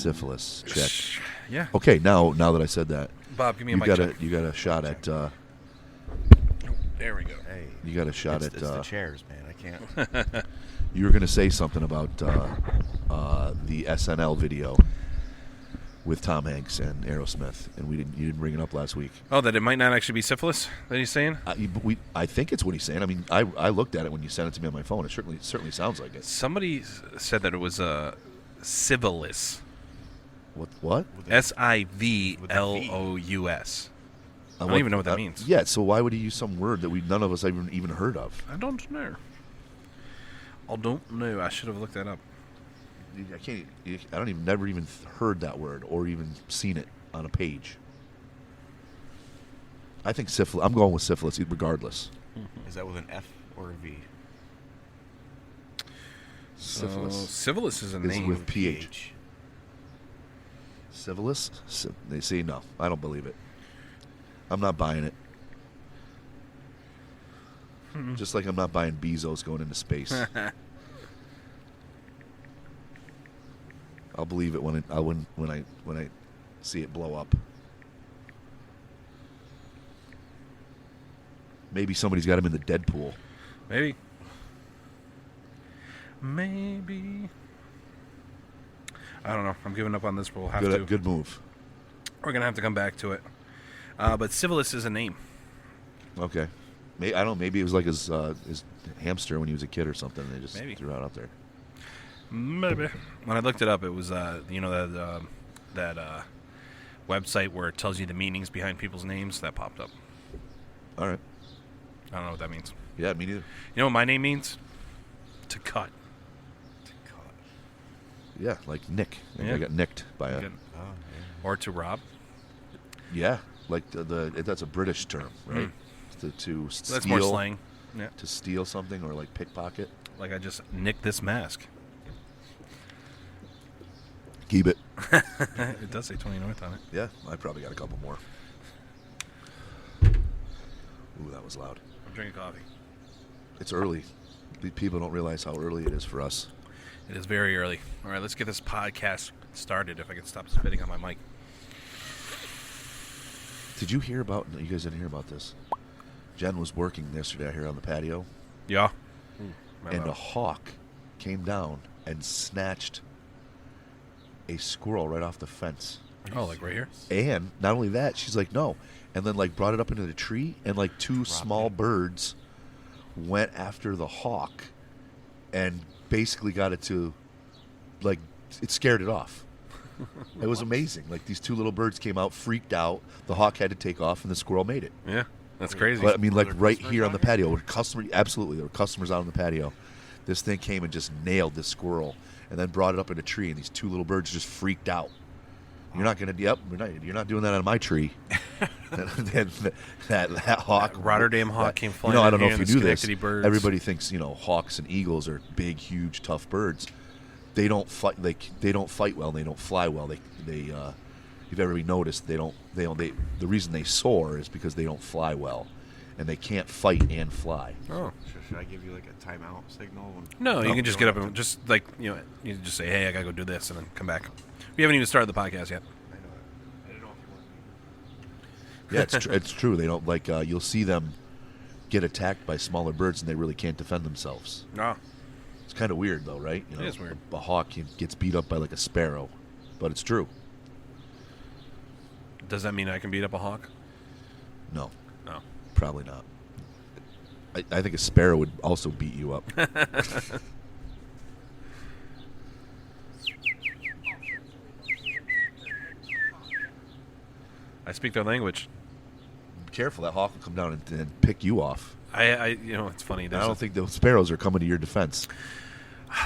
syphilis. Check. Yeah. Okay, now that I said that, Bob, give me a mic check. You got a shot at. There we go. Hey, You got a shot it's at. the chairs, man. I can't. You were going to say something about the SNL video with Tom Hanks and Aerosmith, and you didn't bring it up last week. Oh, that it might not actually be syphilis that he's saying? I think it's what he's saying. I mean, I looked at it when you sent it to me on my phone. It certainly sounds like it. Somebody said that it was civilous. What? SIVLOUS. I don't even know what that means. Yeah, so why would he use some word that none of us even heard of? I don't know. I should have looked that up. I never even heard that word or even seen it on a page. I think syphilis. I'm going with syphilis regardless. Is that with an F or a V? Syphilis. Syphilis is a name with PH. Syphilis? They say no. I don't believe it. I'm not buying it. Just like I'm not buying Bezos going into space. I'll believe it when I see it blow up. Maybe somebody's got him in the Deadpool. Maybe. I don't know. I'm giving up on this, but we'll have to. Good move. We're going to have to come back to it. But syphilis is a name. Okay. I don't know. Maybe it was like his hamster when he was a kid or something. They just threw it out there. Maybe. When I looked it up, it was that website where it tells you the meanings behind people's names. That popped up. All right. I don't know what that means. Yeah, me neither. You know what my name means? To cut. Yeah, like Nick. Yeah. I got nicked by a. Or to rob. Yeah, like that's a British term, right? To steal. That's more slang. Yeah. To steal something or like pickpocket. Like I just nicked this mask. Keep it. It does say 20 North on it. Yeah, I probably got a couple more. Ooh, that was loud. I'm drinking coffee. It's early. People don't realize how early it is for us. It is very early. All right, let's get this podcast started if I can stop spitting on my mic. Did you hear about... No, you guys didn't hear about this. Jen was working yesterday here on the patio. Yeah. And a hawk came down and snatched a squirrel right off the fence. Oh, like right here? And not only that, she's like, no. And then like brought it up into the tree, and like two small birds went after the hawk and basically got it to, like, it scared it off. It was amazing. Like, these two little birds came out, freaked out. The hawk had to take off, and the squirrel made it. Yeah, that's crazy. But I mean, like right here on the patio, absolutely, there were customers out on the patio. This thing came and just nailed this squirrel, and then brought it up in a tree, and these two little birds just freaked out. You're not going to. Yep, you're not doing that on my tree. that hawk, Rotterdam hawk came flying. I don't know if you knew this. Birds. Everybody thinks hawks and eagles are big, huge, tough birds. They don't fight. They don't fight well. And they don't fly well. They you've ever noticed the reason they soar is because they don't fly well, and they can't fight and fly. Oh, should I give you like a timeout signal? No, you can just get up and just you can just say, hey, I gotta go do this, and then come back. We haven't even started the podcast yet. I don't know if you want me. Yeah, it's true. They don't you'll see them get attacked by smaller birds, and they really can't defend themselves. No. It's kind of weird, though, right? It is weird. A hawk gets beat up by like a sparrow, but it's true. Does that mean I can beat up a hawk? No. No. Probably not. I think a sparrow would also beat you up. I speak their language. Be careful, that hawk will come down and pick you off. It's funny. I don't think those sparrows are coming to your defense.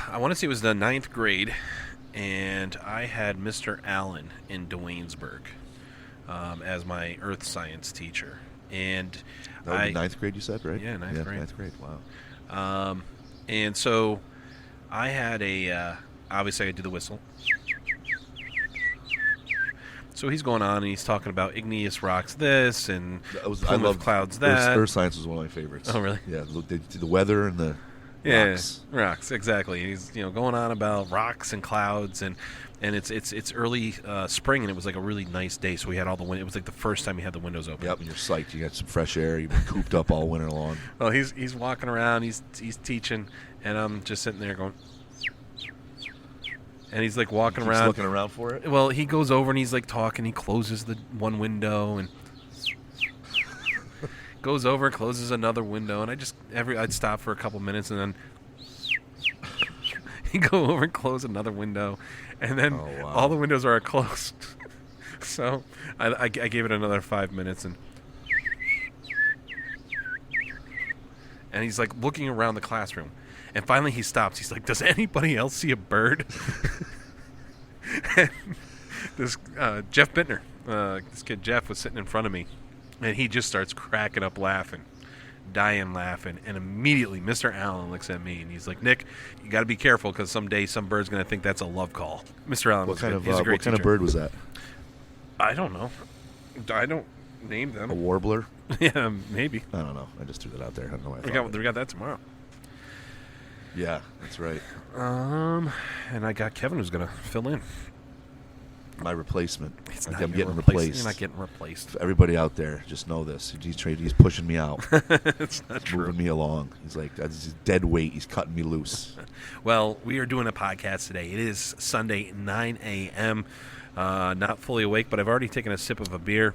I want to say it was the 9th grade, and I had Mr. Allen in Duanesburg as my earth science teacher. And that would be 9th grade, you said, right? Yeah, 9th grade. 9th grade, wow. And so I had obviously I could do the whistle. So he's going on and he's talking about igneous rocks this and I love clouds that. Earth science was one of my favorites. Oh, really? Yeah, the weather and the Yeah, Rocks. rocks, exactly. He's going on about rocks and clouds, and it's early spring, and it was like a really nice day. So we had all the it was like the first time we had the windows open. Yep, and you're psyched. You got some fresh air. You've been cooped up all winter long. Well, he's walking around, he's teaching, and I'm just sitting there going, and he's like walking Keeps around, looking around for it. Well, he goes over and he's like talking. He closes the one window and goes over, closes another window, and I'd stop for a couple minutes and then he'd go over and close another window, and then all the windows are closed. So I gave it another 5 minutes, and he's like looking around the classroom, and finally he stops. He's like, "Does anybody else see a bird?" And this Jeff Bittner, this kid Jeff, was sitting in front of me, and he just starts cracking up laughing, dying laughing, and immediately Mr. Allen looks at me and he's like, "Nick, you got to be careful because someday some bird's going to think that's a love call." Mr. Allen, What kind of teacher. bird was that? I don't know. I don't name them. A warbler? Yeah, maybe. I don't know. I just threw that out there. I don't know why I We thought of it. got that tomorrow. Yeah, that's right. And I got Kevin who's going to fill in. My replacement. It's I'm not getting getting replaced. You're not getting replaced. Everybody out there, just know this. He's pushing me out. It's not true. Moving me along. He's like, that's his dead weight. He's cutting me loose. Well, we are doing a podcast today. It is Sunday, 9 a.m. Not fully awake, but I've already taken a sip of a beer.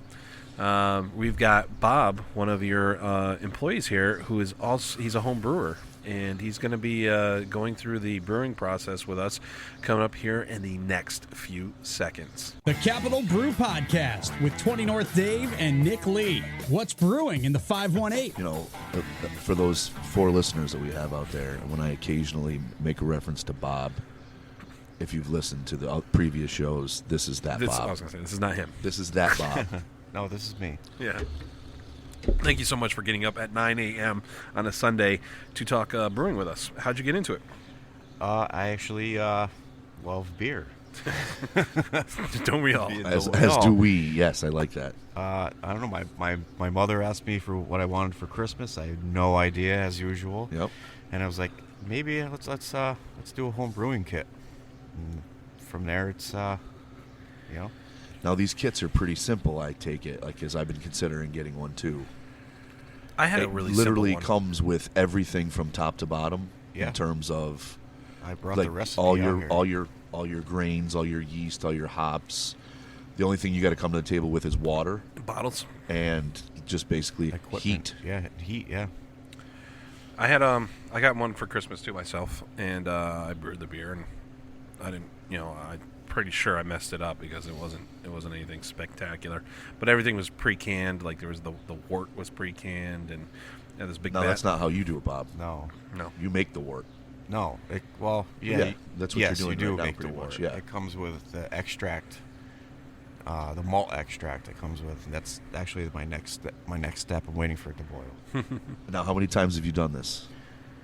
We've got Bob, one of your employees here, who is also he's a home brewer, and he's going to be going through the brewing process with us coming up here in the next few seconds. The Capital Brew Podcast with 20 North Dave and Nick Lee. What's brewing in the 518? You know, for those 4 listeners that we have out there, when I occasionally make a reference to Bob, if you've listened to the previous shows, this is that I Bob. was going to say, this is not him. This is that Bob. No, this is me. Yeah. Thank you so much for getting up at 9 a.m. on a Sunday to talk brewing with us. How'd you get into it? I actually love beer. Don't we all? As do we. Yes, I like that. I don't know. My mother asked me for what I wanted for Christmas. I had no idea, as usual. Yep. And I was like, maybe let's do a home brewing kit. And from there, it's Now, these kits are pretty simple, I take it, because I've been considering getting one, too. I had It a really literally simple one. comes with everything from top to bottom Yeah. in terms of I brought like the recipe all out your here. all your grains, all your yeast, all your hops. The only thing you got to come to the table with is water Bottles. and just basically Equipment. heat. Yeah, heat. Yeah. I had I got one for Christmas too myself, and I brewed the beer, and I didn't, I'm pretty sure I messed it up because it wasn't anything spectacular, but everything was pre-canned. Like there was the wort was pre-canned, and this big. No, that's not how you do it, Bob. No. You make the wort. No. Yeah, that's what yes, you're doing you do right now, make the pretty wort. much, yeah. It comes with the extract, the malt extract. It comes with. And that's actually my next step. I'm waiting for it to boil. Now, how many times have you done this?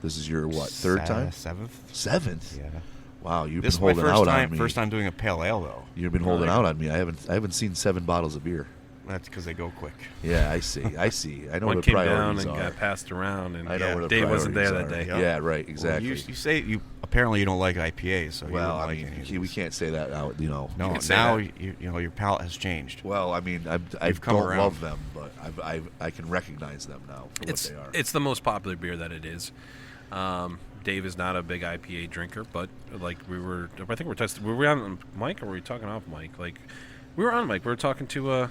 This is your third time? Seventh. 7th? Yeah. Wow, you've This is been my holding first out time. on me. First time doing a pale ale though. You've been holding out on me. I haven't seen 7 bottles of beer. That's because they go quick. Yeah, I see. I know One what the came down priorities and are. got passed around, and I know where the Dave wasn't there that priorities day. are. Yeah, right, exactly. Well, you say you apparently you don't like IPAs, so Well, you I don't mean, like any of we these. can't say that now. No, can say now that. your palate has changed. Well, I mean, I You've come don't around. love them, but I can recognize them now for It's what they are. it's the most popular beer that it is. Dave is not a big IPA drinker, but like I think we're testing. Were we on mic or were we talking off mic? Like we were on mic. We were talking to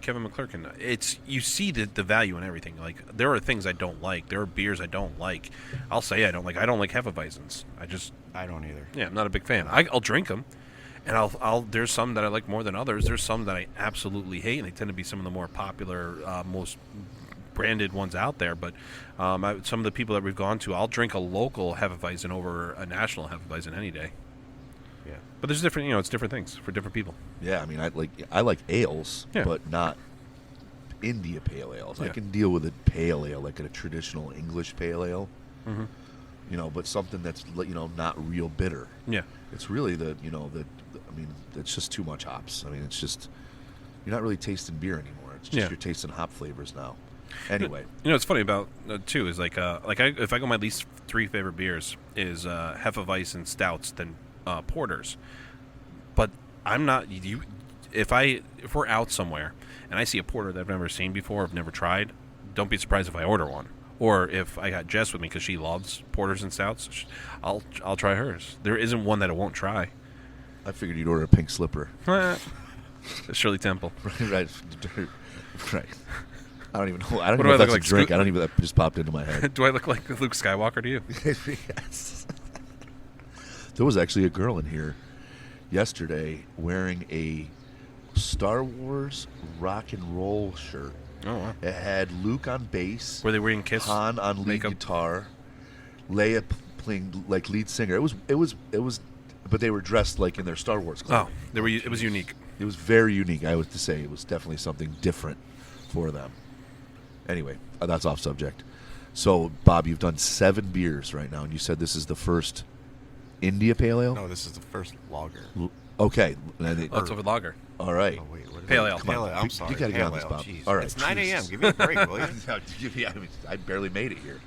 Kevin McClurkin. It's you see the value in everything. Like there are things I don't like. There are beers I don't like. I'll say I don't like Hefeweizens. I don't either. I'm not a big fan. I'll drink them, and I'll. There's some that I like more than others. There's some that I absolutely hate, and they tend to be some of the more popular, most branded ones out there. But some of the people that we've gone to, I'll drink a local Hefeweizen over a national Hefeweizen any day. Yeah. But there's different, it's different things for different people. Yeah, I mean, I like ales, Yeah. but not India pale ales. I Yeah. can deal with a pale ale, like a traditional English pale ale. Mm-hmm. But something that's not real bitter. Yeah. It's really it's just too much hops. I mean, it's just you're not really tasting beer anymore. It's just Yeah. you're tasting hop flavors now. Anyway, It's funny about too is if I go my least 3 favorite beers is Hefeweizen and stouts than porters, but I'm not you. If we're out somewhere and I see a porter that I've never seen before, I've never tried, don't be surprised if I order one. Or if I got Jess with me because she loves porters and stouts, I'll try hers. There isn't one that I won't try. I figured you'd order a pink slipper. Shirley Temple. Right. I don't even know. I don't What know do if I that's look a like, drink. I don't even. That just popped into my head. Do I look like Luke Skywalker to you? Yes. There was actually a girl in here yesterday wearing a Star Wars rock and roll shirt. Oh, wow. It had Luke on bass. Were they wearing Kiss Han on lead makeup? guitar. Leia playing like lead singer. It was, but they were dressed like in their Star Wars clothing. Oh, it was unique. It was very unique. I would say it was definitely something different for them. Anyway, that's off subject. So, Bob, you've done 7 beers right now, and you said this is the first India Pale Ale? No, this is the first lager. Okay. It's over lager. All right. Oh, wait, what is Pale it? ale. Come on. Pale ale. I'm You sorry. gotta get Pale on this, ale, Bob. jeez. All right, It's 9 a.m. Jesus. Give me a break, will you? Yeah, I barely made it here.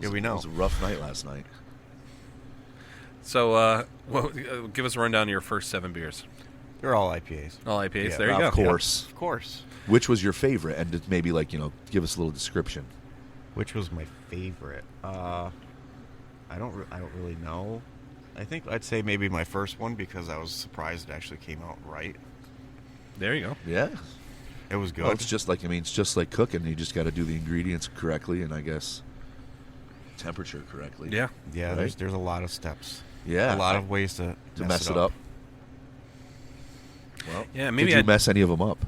Yeah, we know. It was a rough night last night. So, give us a rundown of your first 7 beers. They're all IPAs. All IPAs. Yeah, there you go. Of course. Of course. Which was your favorite? And maybe give us a little description. Which was my favorite? I don't really know. I think I'd say maybe my first one because I was surprised it actually came out right. There you go. Yeah. It was good. Well, it's just like cooking. You just got to do the ingredients correctly, and I guess temperature correctly. Yeah. Yeah, Right? there's a lot of steps. Yeah. A lot of ways to mess it up. Well, Yeah, maybe did you I'd- mess any of them up?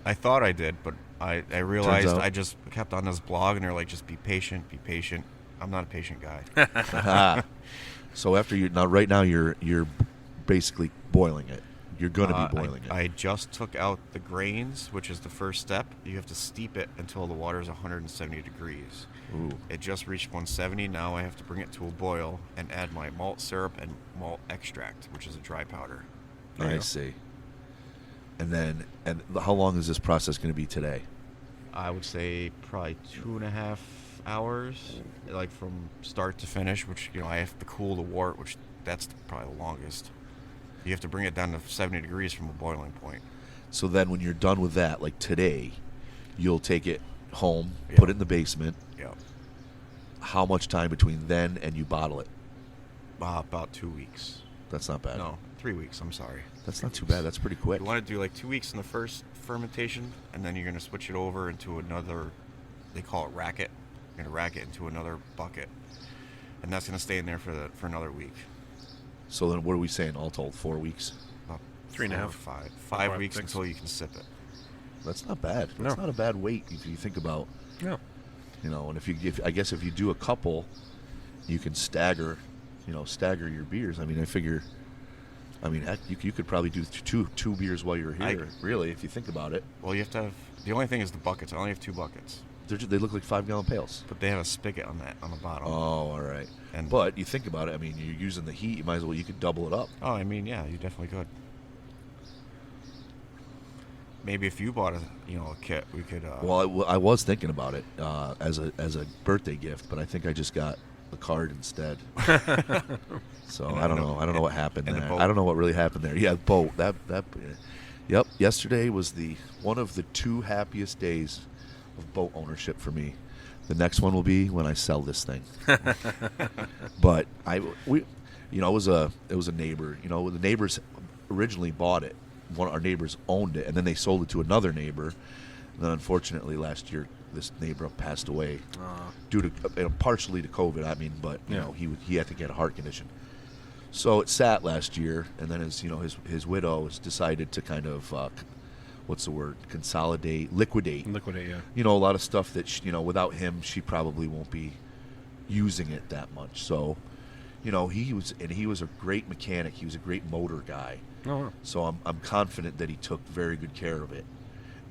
I thought I did, but I realized out- I just kept on this blog, and they're like, just be patient, be patient. I'm not a patient guy. So right now you're basically boiling it. You're going to be boiling it. I just took out the grains, which is the first step. You have to steep it until the water is 170 degrees. Ooh. It just reached 170. Now I have to bring it to a boil and add my malt syrup and malt extract, which is a dry powder. I see. And how long is this process going to be today? I would say probably 2.5 hours, like from start to finish, which, I have to cool the wort, which that's probably the longest. You have to bring it down to 70 degrees from a boiling point. So then when you're done with that, like today, you'll take it home, Yeah. put it in the basement. Yeah. How much time between then and you bottle it? About 2 weeks. That's not bad. No, 3 weeks, I'm sorry. That's not too bad. That's pretty quick. You want to do like 2 weeks in the first fermentation, and then you're going to switch it over into another, they call it racket. You're going to rack it into another bucket, and that's going to stay in there for another week. So then what are we saying all told? 4 weeks? About 3.5. 5 5, weeks 6. until you can sip it. That's not bad. That's No. not a bad wait if you think about, No. and I guess if you do a couple, you can stagger your beers. I mean, heck, you could probably do two beers while you're here, really, if you think about it. Well, you have to have, the only thing is the buckets. I only have 2 buckets, They look like 5-gallon pails. but they have a spigot on the bottom. Oh, all right. And- But you think about it, I mean, you're using the heat, you could double it up. Oh, I mean, yeah, you definitely could. Maybe if you bought a kit, we could. Well, I was thinking about it as a birthday gift, but I think I just got the card instead. So I don't know. I don't know what happened and a there. boat. I don't know what really happened there. Yeah, boat. Yep. Yesterday was one of the 2 happiest days of boat ownership for me. The next one will be when I sell this thing. But it was a neighbor. The neighbors originally bought it. One of our neighbors owned it, and then they sold it to another neighbor. And then unfortunately last year this neighbor passed away due to partially to COVID. I mean, but he had to get a heart condition. So it sat last year, and then his widow has decided to kind of liquidate. Liquidate, yeah. A lot of stuff that without him she probably won't be using it that much. So he was a great mechanic. He was a great motor guy. Oh, wow. So I'm confident that he took very good care of it.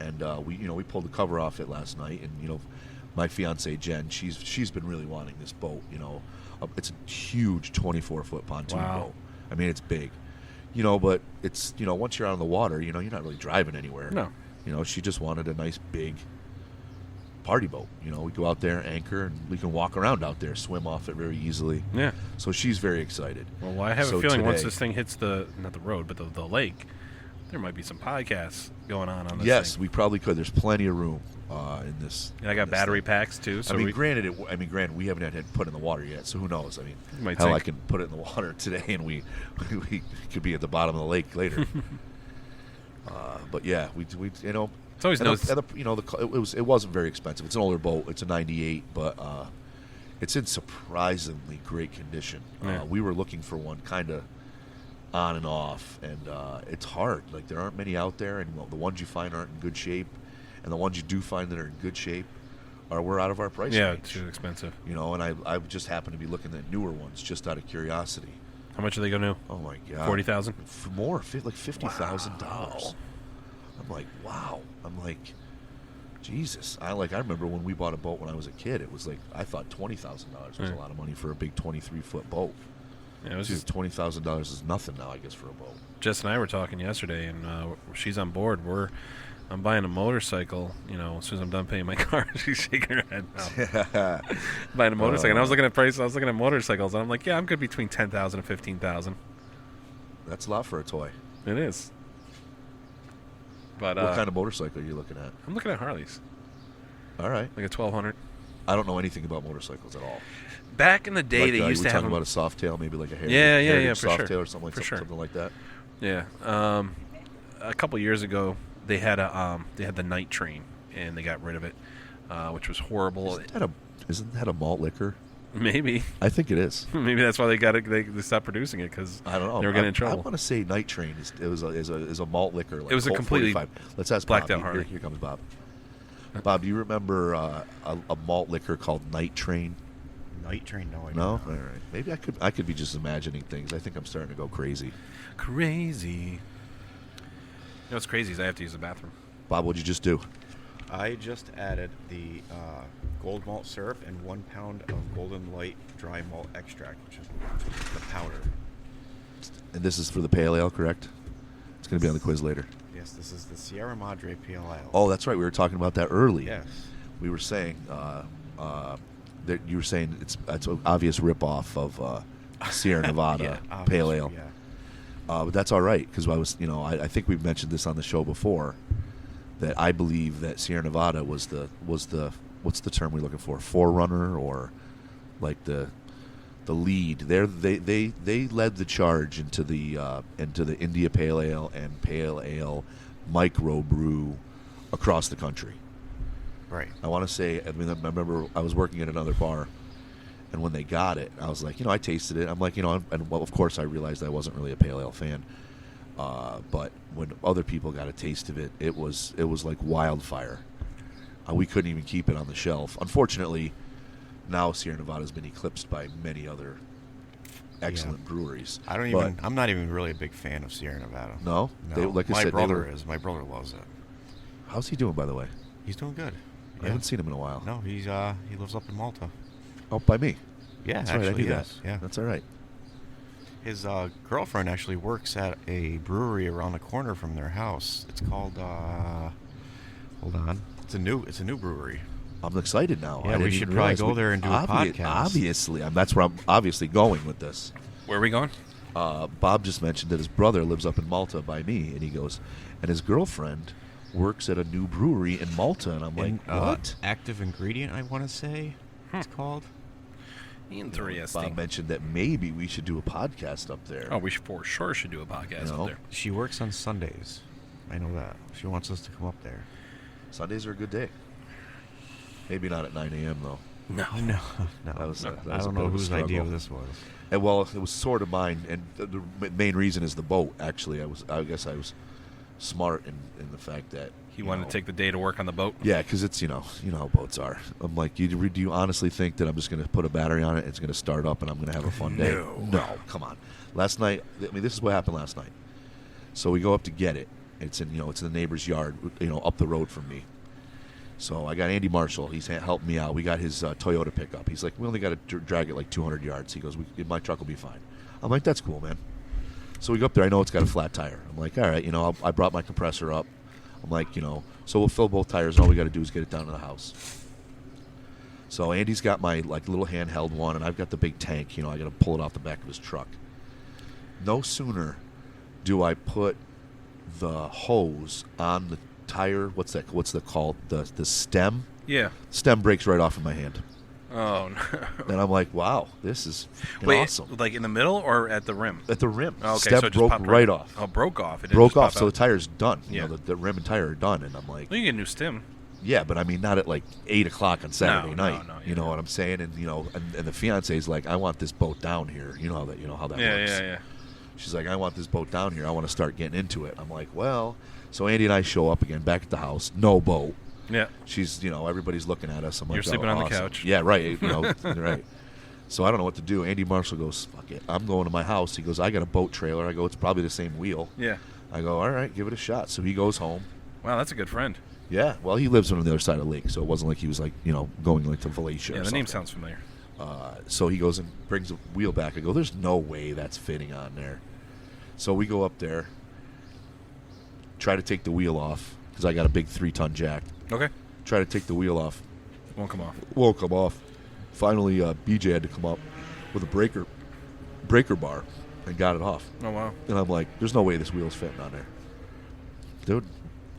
And we pulled the cover off it last night, and my fiance Jen, she's been really wanting this boat. It's a huge 24-foot pontoon Wow. boat. I mean, it's big. But it's once you're out on the water, you're not really driving anywhere. No. She just wanted a nice big party boat. You know, we go out there, anchor, and we can walk around out there, swim off it very easily. Yeah. So she's very excited. Well, I have So a feeling once today- this thing hits not the road, but the lake, there might be some podcasts going on this Yes, thing. we probably could. There's plenty of room in this. And I got in this battery thing. packs too. So granted, we haven't had it put in the water yet, so who knows? I mean, You might hell, think. I can put it in the water today, and we could be at the bottom of the lake later. But yeah, we you know, It's always and nice. it wasn't very expensive. It's an older boat. It's a '98, but it's in surprisingly great condition. Yeah. We were looking for one kind of on and off, and it's hard. Like, there aren't many out there, and the ones you find aren't in good shape, and the ones you do find that are in good shape we're out of our price Yeah, range. too expensive. You know, and I just happen to be looking at newer ones just out of curiosity. How much are they going to? Oh my god, 40,000? More, like $50,000. I'm like, wow. I'm like, Jesus. I remember when we bought a boat when I was a kid. It was like, I thought $20,000 was a lot of money for a big 23-foot boat. Yeah, it was Dude, $20,000 is nothing now, I guess, for a boat. Jess and I were talking yesterday, and she's on board. I'm buying a motorcycle. You know, as soon as I'm done paying my car, she's shaking her head now. Buying a motorcycle. And I was looking at prices. I was looking at motorcycles, and I'm like, yeah, I'm good between $10,000 and $15,000. That's a lot for a toy. It is. But What kind of motorcycle are you looking at? I'm looking at Harleys, All right. like a 1200. I don't know anything about motorcycles at all. Back in the day, they used you to were have talking them. about a soft tail, maybe like a Yeah, for soft sure. tail or something like For that. sure. Something like that. Yeah. A couple years ago, they had the night train, and they got rid of it, which was horrible. Isn't that a malt liquor? Maybe I think it is. maybe that's why they got it. They stopped producing it because I don't know. they were getting in I trouble. want to say Night Train is a malt liquor. Like It was a Colt completely 45. Let's ask blacked Bob. out Harley. Here comes Bob. Bob, do you remember a malt liquor called Night Train? Night train? No, I No. don't. All right. Maybe I could be just imagining things. I think I'm starting to go crazy. Crazy. You know what's crazy is I have to use the bathroom. Bob, what'd you just do? I just added the gold malt syrup and 1 pound of Golden Light dry malt extract, which is the powder. And this is for the pale ale, correct? It's going to be on the quiz later. Yes, this is the Sierra Madre Pale Ale. Oh, that's right. We were talking about that early. Yes. We were saying that you were saying it's an obvious ripoff of Sierra Nevada Yeah, Pale obviously, Ale. Yeah. But that's all right because I think we've mentioned this on the show before that I believe that Sierra Nevada was the what's the term we're looking for, forerunner or like the lead. They led the charge into the India Pale Ale and Pale Ale microbrew across the country. Right. I want to say, I remember I was working at another bar, and when they got it, I was like, I tasted it. I'm like, and well, of course I realized I wasn't really a pale ale fan. But when other people got a taste of it, it was like wildfire. We couldn't even keep it on the shelf. Unfortunately, now Sierra Nevada has been eclipsed by many other excellent breweries. I'm not even really a big fan of Sierra Nevada. No? No. Like I My said, brother is. My brother loves it. How's he doing, by the way? He's doing good. I haven't seen him in a while. No, he lives up in Malta. Oh, by me. Yeah, That's actually, right. I knew yes. that. Yeah. That's all right. His girlfriend actually works at a brewery around the corner from their house. It's called hold on. It's a new brewery. I'm excited now. Yeah, I we didn't should even probably realize go there and do a podcast. Obviously, that's where I'm obviously going with this. Where are we going? Bob just mentioned that his brother lives up in Malta by me, and he goes, and his girlfriend works at a new brewery in Malta, and I'm like, what? Active Ingredient, I want to say it's called. Interesting. Bob mentioned that maybe we should do a podcast up there. Oh, we for sure should do a podcast You know? up there. She works on Sundays. I know that. She wants us to come up there. Sundays are a good day. Maybe not at 9 a.m. though. No. No. That was a I don't bit know of a whose idea struggle. this was. And well, it was sort of mine, and the main reason is the boat. Actually, I guess I was smart in the fact that He wanted to take the day to work on the boat. Yeah, because it's you know how boats are. I'm like, do you honestly think that I'm just going to put a battery on it? It's going to start up, and I'm going to have a fun day? No, come on. Last night, this is what happened last night. So we go up to get it. It's in the neighbor's yard, up the road from me. So I got Andy Marshall. He's helping me out. We got his Toyota pickup. He's like, we only got to drag it like 200 yards. He goes, my truck will be fine. I'm like, that's cool, man. So we go up there. I know it's got a flat tire. I'm like, all right, I brought my compressor up. I'm like, so we'll fill both tires, and all we got to do is get it down to the house. So Andy's got my like little handheld one, and I've got the big tank. I got to pull it off the back of his truck. No sooner do I put the hose on the tire. What's that? What's the called? The stem. Yeah. Stem breaks right off in my hand. Oh no. And I'm like, wow, this is awesome. Like in the middle or at the rim? At the rim. Oh, okay, Stem so it just broke popped right off. Oh, broke off. It didn't Broke just off, pop so out. the tire's done. Yeah. The rim and tire are done, and I'm like, Well, you get a new stem. yeah, but I mean, not at like 8 o'clock on Saturday night. No, you know what I'm saying? And and the fiance's like, I want this boat down here. You know how that works. Yeah. She's like, I want this boat down here. I want to start getting into it. I'm like, well, so Andy and I show up again back at the house. No boat. Yeah. She's, everybody's looking at us. I'm like, You're sleeping on the awesome. couch. Yeah, right. Right. So I don't know what to do. Andy Marshall goes, fuck it. I'm going to my house. He goes, I got a boat trailer. I go, it's probably the same wheel. Yeah. I go, all right, give it a shot. So he goes home. Wow, that's a good friend. Yeah, well, he lives on the other side of the lake, so it wasn't like he was like, going like to Valatia. Yeah, or the name something. sounds familiar. So he goes and brings a wheel back. I go, there's no way that's fitting on there. So we go up there, try to take the wheel off, because I got a big 3-ton jack. Okay. Try to take the wheel off. Won't come off. Won't come off. Finally, BJ had to come up with a breaker bar and got it off. Oh, wow. And I'm like, there's no way this wheel's fitting on there. Dude,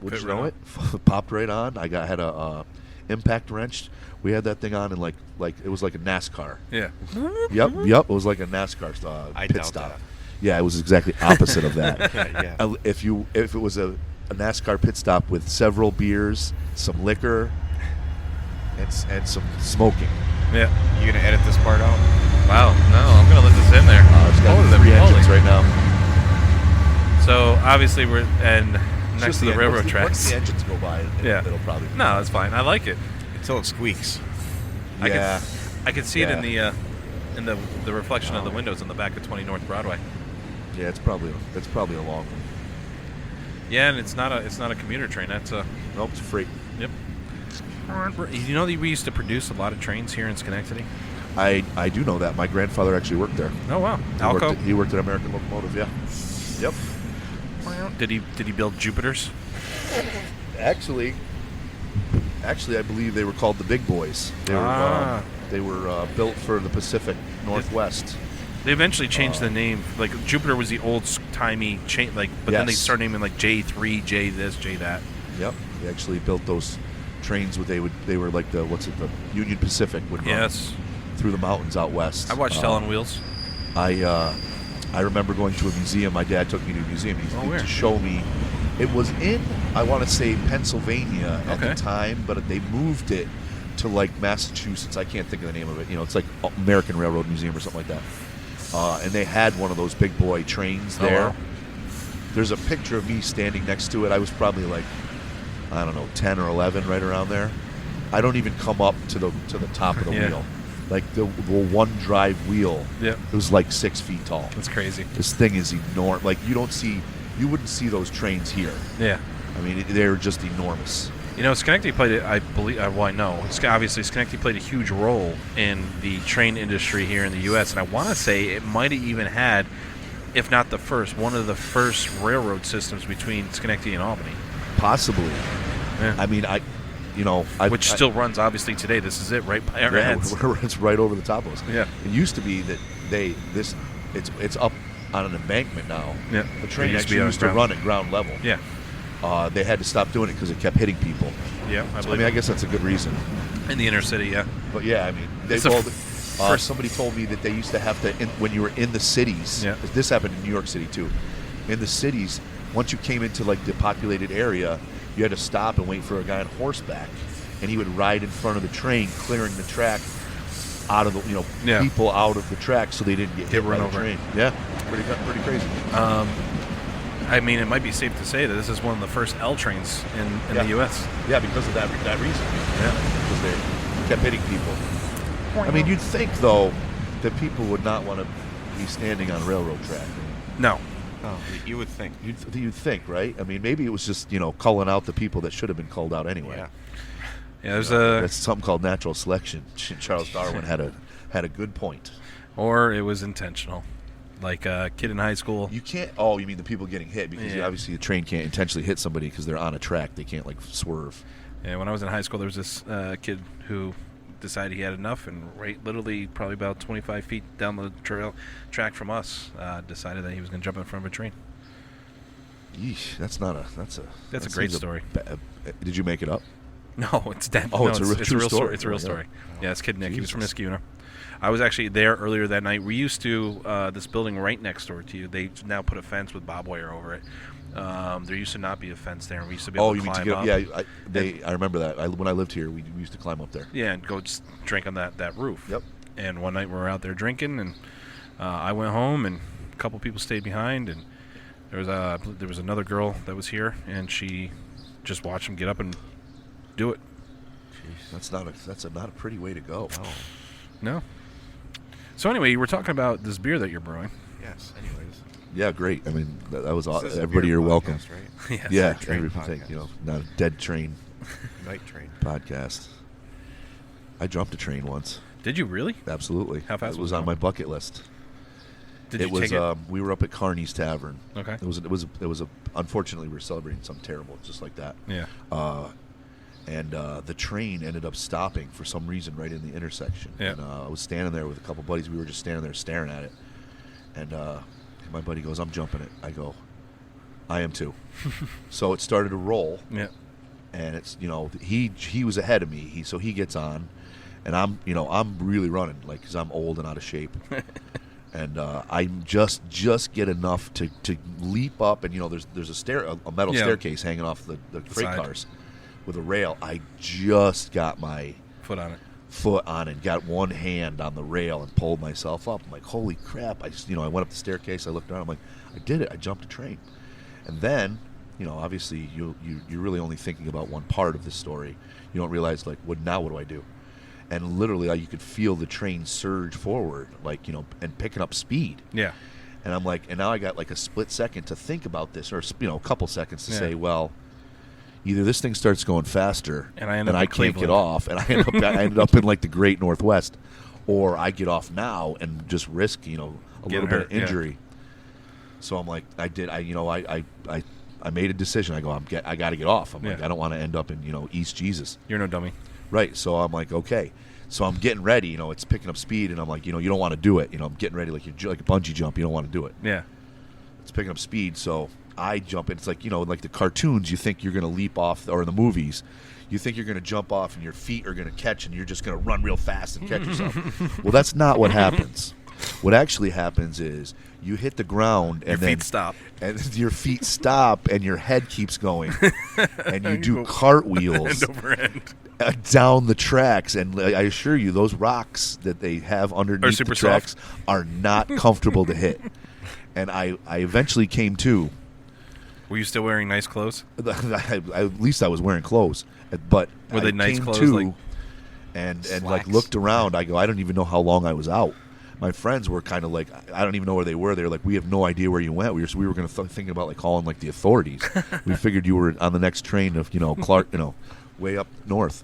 wouldn't you Fit know right it? Popped right on. Had a impact wrench. We had that thing on, and like it was like a NASCAR. Yeah. Yep. It was like a NASCAR I pit doubt stop. that. Yeah, it was exactly opposite of that. Yeah. If it was a NASCAR pit stop with several beers, some liquor, and some smoking. Yeah. You gonna edit this part out? Wow. No, I'm going to let this in there. It's got Holy 3 moly. engines right now. So, obviously, we're next Just to the railroad once tracks. Once the engines go by, it'll probably. No, it's fine. I like it. Until it squeaks. Yeah. I could see it in Yeah. the reflection of the windows in the back of 20 North Broadway. Yeah, it's probably a long one. Yeah, and it's not a commuter train. That's a Nope, it's freight. yep. You know that we used to produce a lot of trains here in Schenectady. I do know that. My grandfather actually worked there. Oh wow, He worked at American Locomotive. Yeah. Yep. Did he build Jupiters? Actually, I believe they were called the Big Boys. They were built for the Pacific Northwest. They eventually changed the name. Like Jupiter was the old timey chain. But then they Yes. started naming like J3, J this, J that. Yep. They actually built those trains. They were like the Union Pacific would run Yes. through the mountains out west. I watched Hell on Wheels. I remember going to a museum. My dad took me to a museum where? to show me. It was in, I want to say, Pennsylvania at the time, but they moved it to like Massachusetts. I can't think of the name of it. It's like American Railroad Museum or something like that. And they had one of those big boy trains there. wow. There's a picture of me standing next to it. I was probably like, I don't know, 10 or 11, right around there. I don't even come up to the top of the Yeah. wheel. Like the one drive wheel, Yep. it was like 6 feet tall. That's crazy. This thing is enormous. Like you wouldn't see those trains here. Yeah. I mean, they're just enormous. Schenectady played, I believe, I know. Obviously, Schenectady played a huge role in the train industry here in the U.S., and I want to say it might have even had, if not the first, one of the first railroad systems between Schenectady and Albany. Possibly. Yeah. I mean, Which still runs, obviously, today. This is it, right by our heads. It's right over the top of us. Yeah. It used to be that it's up on an embankment now. Yeah. The train It used to be actually on used to ground. run at ground level. Yeah. They had to stop doing it because it kept hitting people. Yeah, I I believe mean, I guess that's a good reason. in the inner city, yeah. But yeah, I mean, somebody told me that they used to have to, when you were in the cities, Yeah. this happened in New York City too. In the cities, once you came into like the populated area, you had to stop and wait for a guy on horseback, and he would ride in front of the train, clearing the track out of the, Yeah. people out of the track so they didn't get hit run by the over. train. Yeah, pretty crazy. I mean, it might be safe to say that this is one of the first L trains in the U.S. Yeah, because of that reason. Yeah, because they kept hitting people. I mean, you'd think though that people would not want to be standing on a railroad track. No. Oh, you would think. You'd think, right? I mean, maybe it was just culling out the people that should have been culled out anyway. Yeah. Yeah, there's That's something called natural selection. Charles Darwin had a good point. or it was intentional. Like a kid in high school. You can't. Oh, you mean the people getting hit because Yeah. obviously the train can't intentionally hit somebody because they're on a track. They can't like swerve. Yeah, when I was in high school, there was this kid who decided he had enough, and literally probably about 25 feet down the track from us, decided that he was going to jump in front of a train. Yeesh, that's a great story. Did you make it up? No, it's dead. Oh, no, it's a real true story. It's a real story. Yeah, it's Kid Nick. He was from Jesus. Niskuna. I was actually there earlier that night. We used to this building right next door to you. They now put a fence with barbed wire over it. There used to not be a fence there, and we used to be able to climb up. Yeah, I remember that. When I lived here, we used to climb up there. Yeah, and go just drink on that roof. Yep. And one night we were out there drinking, and I went home, and a couple people stayed behind, and there was another girl that was here, and she just watched him get up and do it. That's not a pretty way to go. No. So anyway, we're talking about this beer that you're brewing. Yes. Anyways. Yeah, great. I mean, that was awesome. This is a Everybody, beer you're welcome. podcast, right? Yes. Yeah, Train everything. podcast. Not a dead train Night train. podcast. I jumped a train once. Did you really? Absolutely. How fast It was was it on going? my bucket list. Did It you was. take it? We were up at Carney's Tavern. Okay. It was. Unfortunately, we were celebrating something terrible, just like that. Yeah. And the train ended up stopping for some reason right in the intersection. Yeah. And I was standing there with a couple buddies. We were just standing there staring at it. And my buddy goes, "I'm jumping it." I go, "I am too." So it started to roll. Yeah. And it's he was ahead of me. So he gets on, and I'm really running because I'm old and out of shape. And I just get enough to leap up, and there's a metal staircase hanging off the freight side. cars with a rail. I just got my Foot on it. foot on it, got one hand on the rail and pulled myself up. I'm like, holy crap. I went up the staircase, I looked around, I'm like, I did it. I jumped a train. And then, obviously you're really only thinking about one part of the story. You don't realize what do I do? And literally you could feel the train surge forward, and picking up speed. Yeah. And I'm like, and now I got a split second to think about this, or a couple seconds to Yeah. say, well, either this thing starts going faster And I end up in can't get Cleveland. off, and I ended up in the Great Northwest, or I get off now and just risk a little bit hurt, of yeah. injury. So I'm like, I made a decision. I go, I got to get off. I'm like, Yeah. I don't want to end up in East Jesus. You're no dummy. Right. So I'm like, okay. So I'm getting ready. It's picking up speed, and I'm like, you don't want to do it. I'm getting ready like a bungee jump. You don't want to do it. Yeah. It's picking up speed, so I jump in. It's like the cartoons. You think you're going to leap off, or in the movies, you think you're going to jump off, and your feet are going to catch, and you're just going to run real fast and catch yourself. Well, that's not what happens. What actually happens is you hit the ground, and Your feet stop. and your feet stop, and your head keeps going, and you do cartwheels End over end. down the tracks. And I assure you, those rocks that they have underneath super the tracks are not comfortable to hit. And I eventually came to. Were you still wearing nice clothes? At least I was wearing clothes, but Were they I nice came clothes, to and Slacks? looked around. I go, I don't even know how long I was out. My friends were kind of like, I don't even know where they were. They were like, we have no idea where you went. We were going to thinking about calling the authorities. We figured you were on the next train of Clark, way up north.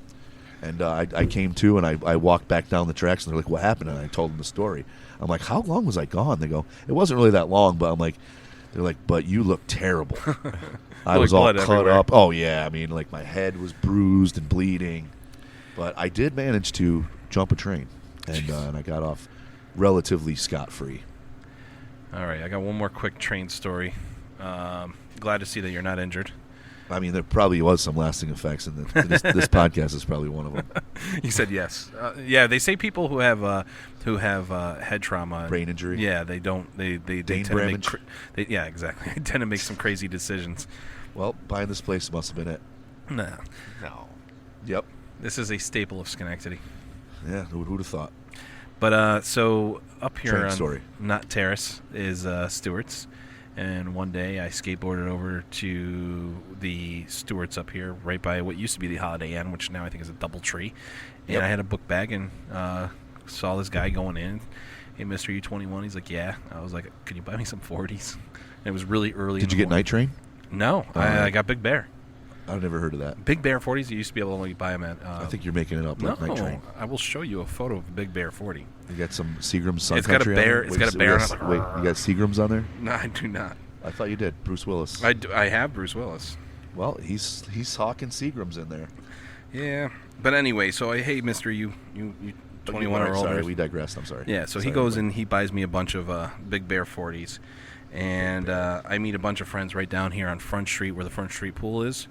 And I came to, and I walked back down the tracks, and they're like, what happened? And I told them the story. I'm like, how long was I gone? They go, it wasn't really that long, but I'm like, they're like, but you look terrible. I was all blood cut everywhere. up. Oh, yeah. I mean, my head was bruised and bleeding. But I did manage to jump a train, and I got off relatively scot-free. All right, I got one more quick train story. Glad to see that you're not injured. I mean, there probably was some lasting effects, and this podcast is probably one of them. You said yes. Yeah, they say people who have head trauma, Brain injury. Yeah, they don't. They Brain tend to make. damage. Yeah, exactly. They tend to make some crazy decisions. Well, buying this place must have been it. No, No. Yep. this is a staple of Schenectady. Yeah, who'd have thought? But so up here Train on story. Knott Terrace is Stewart's, and one day I skateboarded over to the Stewart's up here, right by what used to be the Holiday Inn, which now I think is a DoubleTree. And Yep. I had a book bag and saw this guy going in. Hey, Mr. You 21? He's like, yeah. I was like, can you buy me some 40s? And it was really early. Did in you the get morning. Night Train? No, Oh, I yeah. got Big Bear. I've never heard of that. Big Bear 40s. You used to be able to only buy them at. I think you're making it up. Like Night Train. No, I will show you a photo of Big Bear 40. You got some Seagram's Sun It's got a Country bear- on there? it's got a bear on it. Wait, you got Seagram's on there? No, I do not. I thought you did. Bruce Willis. I have Bruce Willis. Well, he's hawking Seagram's in there. Yeah, but anyway, so hey, Mister, you 21 or older. Sorry, we digressed. I'm sorry. Yeah, so Sorry, he goes everybody. and he buys me a bunch of Big Bear 40s, and I meet a bunch of friends right down here on Front Street where the Front Street pool is.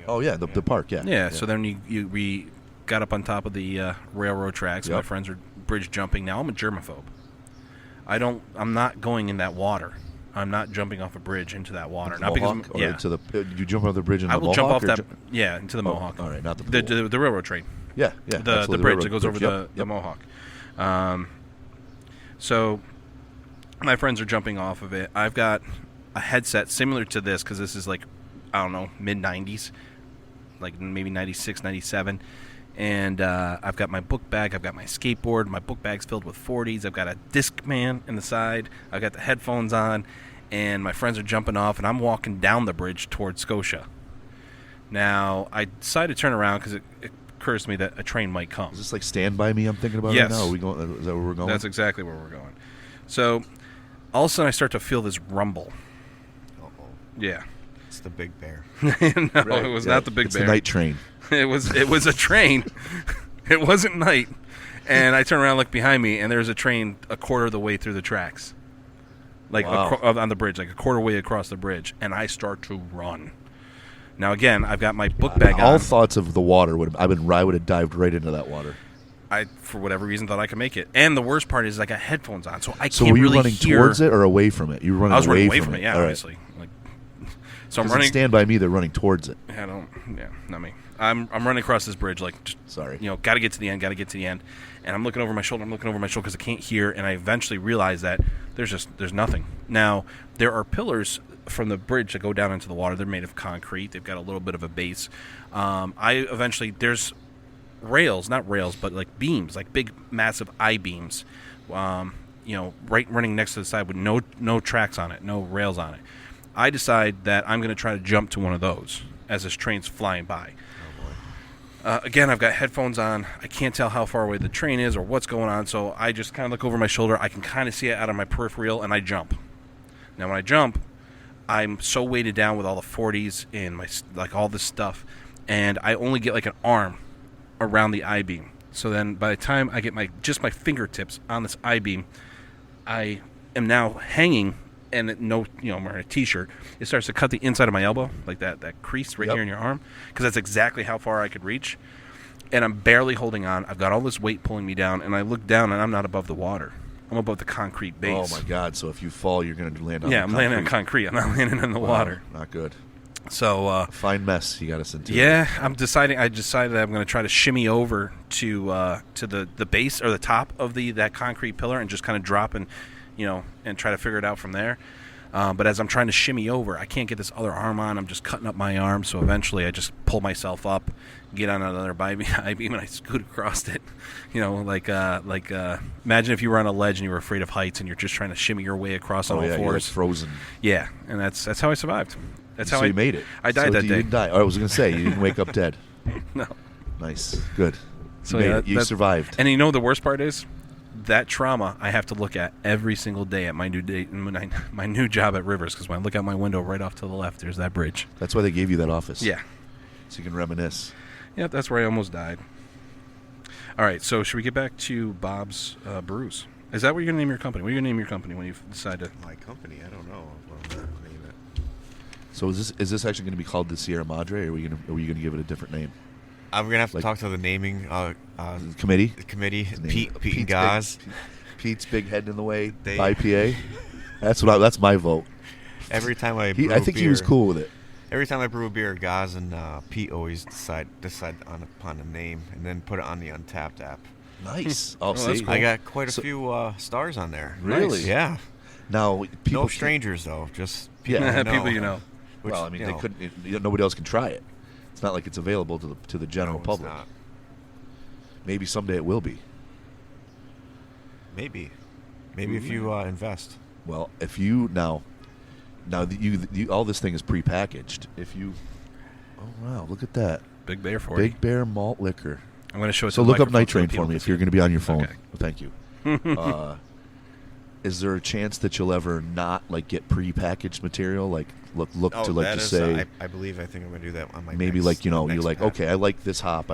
Oh yeah, the park. Yeah. Yeah. So then we got up on top of the railroad tracks. Yep. My friends are bridge jumping. Now I'm a germaphobe. I'm not going in that water. I'm not jumping off a bridge into that water. Into Not because Mohawk, or yeah. into the. You jump off the bridge in I the will Mohawk. jump off that. Yeah, into the Mohawk. All right, not the pool. The railroad train. Yeah. The absolutely, bridge railroad that goes bridge. over the Mohawk. So my friends are jumping off of it. I've got a headset similar to this because this is like, I don't know, mid-90s, like maybe 96, 97. And I've got my book bag. I've got my skateboard. My book bag's filled with 40s. I've got a Discman in the side. I've got the headphones on. And my friends are jumping off, and I'm walking down the bridge towards Scotia. Now, I decided to turn around because it occurs to me that a train might come. Is this like Stand By Me I'm thinking about Yes. right now? Are we going, is that where we're going? That's exactly where we're going. So, all of a sudden, I start to feel this rumble. Uh-oh. Yeah. It's the Big Bear. No, Right, it was yeah. not the Big It's Bear. the night train. It was a train. It wasn't night. And I turn around, look behind me, and there's a train a quarter of the way through the tracks. Like Wow. on the bridge, like a quarter way across the bridge. And I start to run. Now, again, I've got my book bag All on. thoughts of the water I would have dived right into that water. I, for whatever reason, thought I could make it. And the worst part is I got headphones on, so I So can't were you really running hear. towards it or away from it? You were running I was running away from it, yeah, All right. obviously. Like, so I'm 'Cause in running. Stand By Me, they're running towards it. I don't. Yeah, not me. I'm running across this bridge, like, just, Sorry. got to get to the end, and I'm looking over my shoulder. Because I can't hear, and I eventually realize that there's nothing. Now there are pillars from the bridge that go down into the water. They're made of concrete. They've got a little bit of a base. There's rails, not rails, but like beams, like big, massive I-beams. Right running next to the side with no tracks on it, no rails on it. I decide that I'm going to try to jump to one of those as this train's flying by. Again, I've got headphones on. I can't tell how far away the train is or what's going on, so I just kind of look over my shoulder. I can kind of see it out of my peripheral, and I jump. Now, when I jump, I'm so weighted down with all the 40s and all this stuff, and I only get like an arm around the I-beam. So then by the time I get my fingertips on this I-beam, I am now hanging, and I'm wearing a T-shirt. It starts to cut the inside of my elbow, like that crease right here in your arm, because that's exactly how far I could reach. And I'm barely holding on. I've got all this weight pulling me down, and I look down, and I'm not above the water. I'm above the concrete base. Oh my God! So if you fall, you're going to land on. Yeah, the I'm landing on concrete. I'm not landing in the water. Not good. So Fine mess you got us into. yeah, I decided that I'm going to try to shimmy over to the base or the top of that concrete pillar and just kind of drop and try to figure it out from there. But as I'm trying to shimmy over, I can't get this other arm on. I'm just cutting up my arm. So eventually, I just pull myself up, get on another I-beam, and I scoot across it. Imagine if you were on a ledge and you were afraid of heights and you're just trying to shimmy your way across on all You're like fours. frozen. Yeah, and that's how I survived. That's how you made it. I died so that you day. didn't die. I was going to say you didn't wake up dead. No. Nice. Good. So you made yeah, it. You survived. And the worst part is that trauma I have to look at every single day at my new job at Rivers, because when I look out my window right off to the left, there's that bridge. That's why they gave you that office. Yeah. So you can reminisce. Yeah, that's where I almost died. All right, so should we get back to Bob's Brews? Is that what you're going to name your company? What are you going to name your company when you decide to... My company, I don't know what I'm going to name it. So is this actually going to be called the Sierra Madre, or are you going to give it a different name? I'm going to have to talk to the naming Committee? committee, Name- Pete and Gaz. Pete's big head in the way. They- IPA. That's my vote. Every time I brew I think beer, he was cool with it. Every time I brew a beer, Gaz and Pete always decide upon a name and then put it on the Untapped app. Nice. that's see. cool. I got quite a So- few stars on there. Really? Yeah. Now people No strangers though, just Yeah. people you know. People you know. Which, well, I mean, you they know, couldn't. Nobody else can try it. It's not like it's available to the general no, it's public. not. Maybe someday it will be. Maybe if you invest. Well, if you now you all this thing is prepackaged. If you, oh wow, look at that, Big Bear 40. Big Bear malt liquor. I'm going to show it So to the look up microphone Night so Train people for me can if you're see going to be on your phone. Okay. Well, thank you. Is there a chance that you'll ever not like get prepackaged material? Like look to like that to is, say I believe I think I'm gonna do that on my maybe next, like you're next like pack. okay, I like this hop,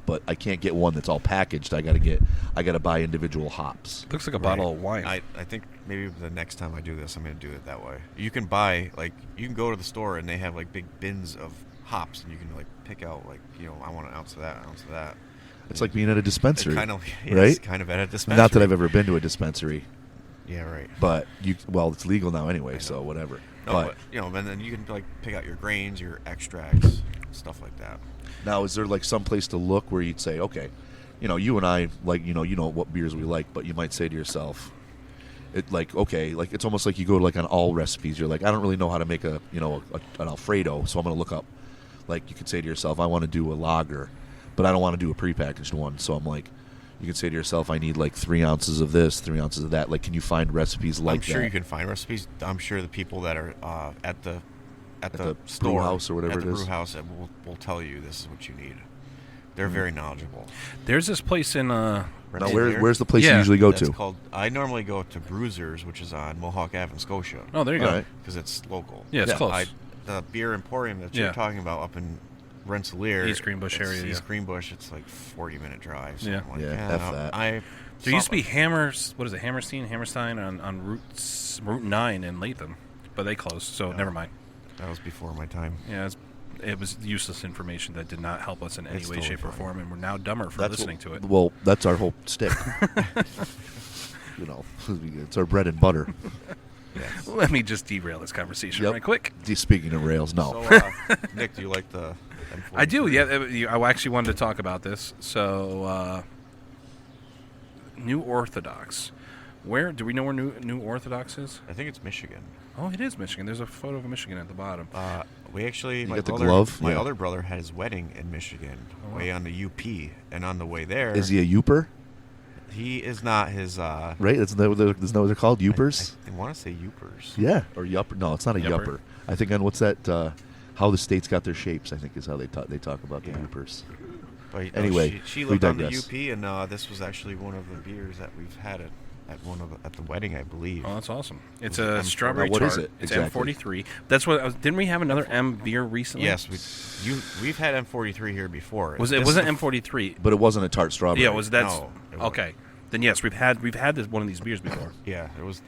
but I can't get one that's all packaged. I gotta buy individual hops. Looks like a bottle of wine. I think maybe the next time I do this, I'm gonna do it that way. You can buy you can go to the store and they have like big bins of hops, and you can like pick out like I want an ounce of that, ounce of that. It's like being at a dispensary, Kind of, right? It's kind of at a dispensary. Not that I've ever been to a dispensary, Yeah, right. but it's legal now anyway, so whatever. No, but and then you can like pick out your grains, your extracts, stuff like that. now, is there like some place to look where you'd say, okay, you and I like you know what beers we like, but you might say to yourself, it's almost like you go to like on all recipes. You're like, I don't really know how to make an Alfredo, so I'm going to look up. Like you could say to yourself, I want to do a lager, but I don't want to do a prepackaged one. So I'm like, you can say to yourself, I need like 3 ounces of this, 3 ounces of that. Like, can you find recipes like that? I'm sure you can find recipes. I'm sure the people that are at the store, brew house or whatever at the it is. brew house will tell you this is what you need. They're very knowledgeable. There's this place in Now, Right where's the place Yeah, you usually go That's to? called. I normally go to Bruisers, which is on Mohawk Ave in Scotia, Oh, there you All go. right. because it's local. Yeah, it's Yeah, close. The beer emporium that you're Yeah. talking about up in Rensselaer, East Greenbush it's area, East yeah. Greenbush, it's like 40-minute drive. So Yeah. I'm like, Yeah, F that. There used to be Hammerstein on Route 9 in Latham, but they closed, so never mind. That was before my time. Yeah, it was useless information that did not help us in any It's way, totally shape, or fine. form, and we're now dumber for listening to it. Well, that's our whole stick. It's our bread and butter. Yes. Let me just derail this conversation Yep. right quick. Speaking of rails, no. So, Nick, do you like the M43? I do, yeah. I actually wanted to talk about this. So, New Orthodox. Where do we know where New Orthodox is? I think it's Michigan. Oh, it is Michigan. There's a photo of Michigan at the bottom. We actually, my got the brother, glove? my Yeah. other brother had his wedding in Michigan, way on the UP, and on the way there, Is he a Youper? he is not his. Right? Isn't that what they're called? Youpers? I want to say Youpers. Yeah. Or Yupper. No, it's not a Yupper. Yupper. I think on what's that? How the states got their shapes, I think is how they talk about the Yeah. Youpers. But Anyway, she we lived on the digress. UP, and this was actually one of the beers that we've had at the wedding, I believe. Oh, that's awesome. It's Was it a M4? strawberry Now, what tart. is it It's exactly? M43. That's what. Didn't we have another M beer recently? Yes, we've had M43 here before. It This is wasn't the M43. But it wasn't a tart strawberry. Yeah, was that? No, it wasn't. Okay. Then yes, we've had one of these beers before. Yeah, it was.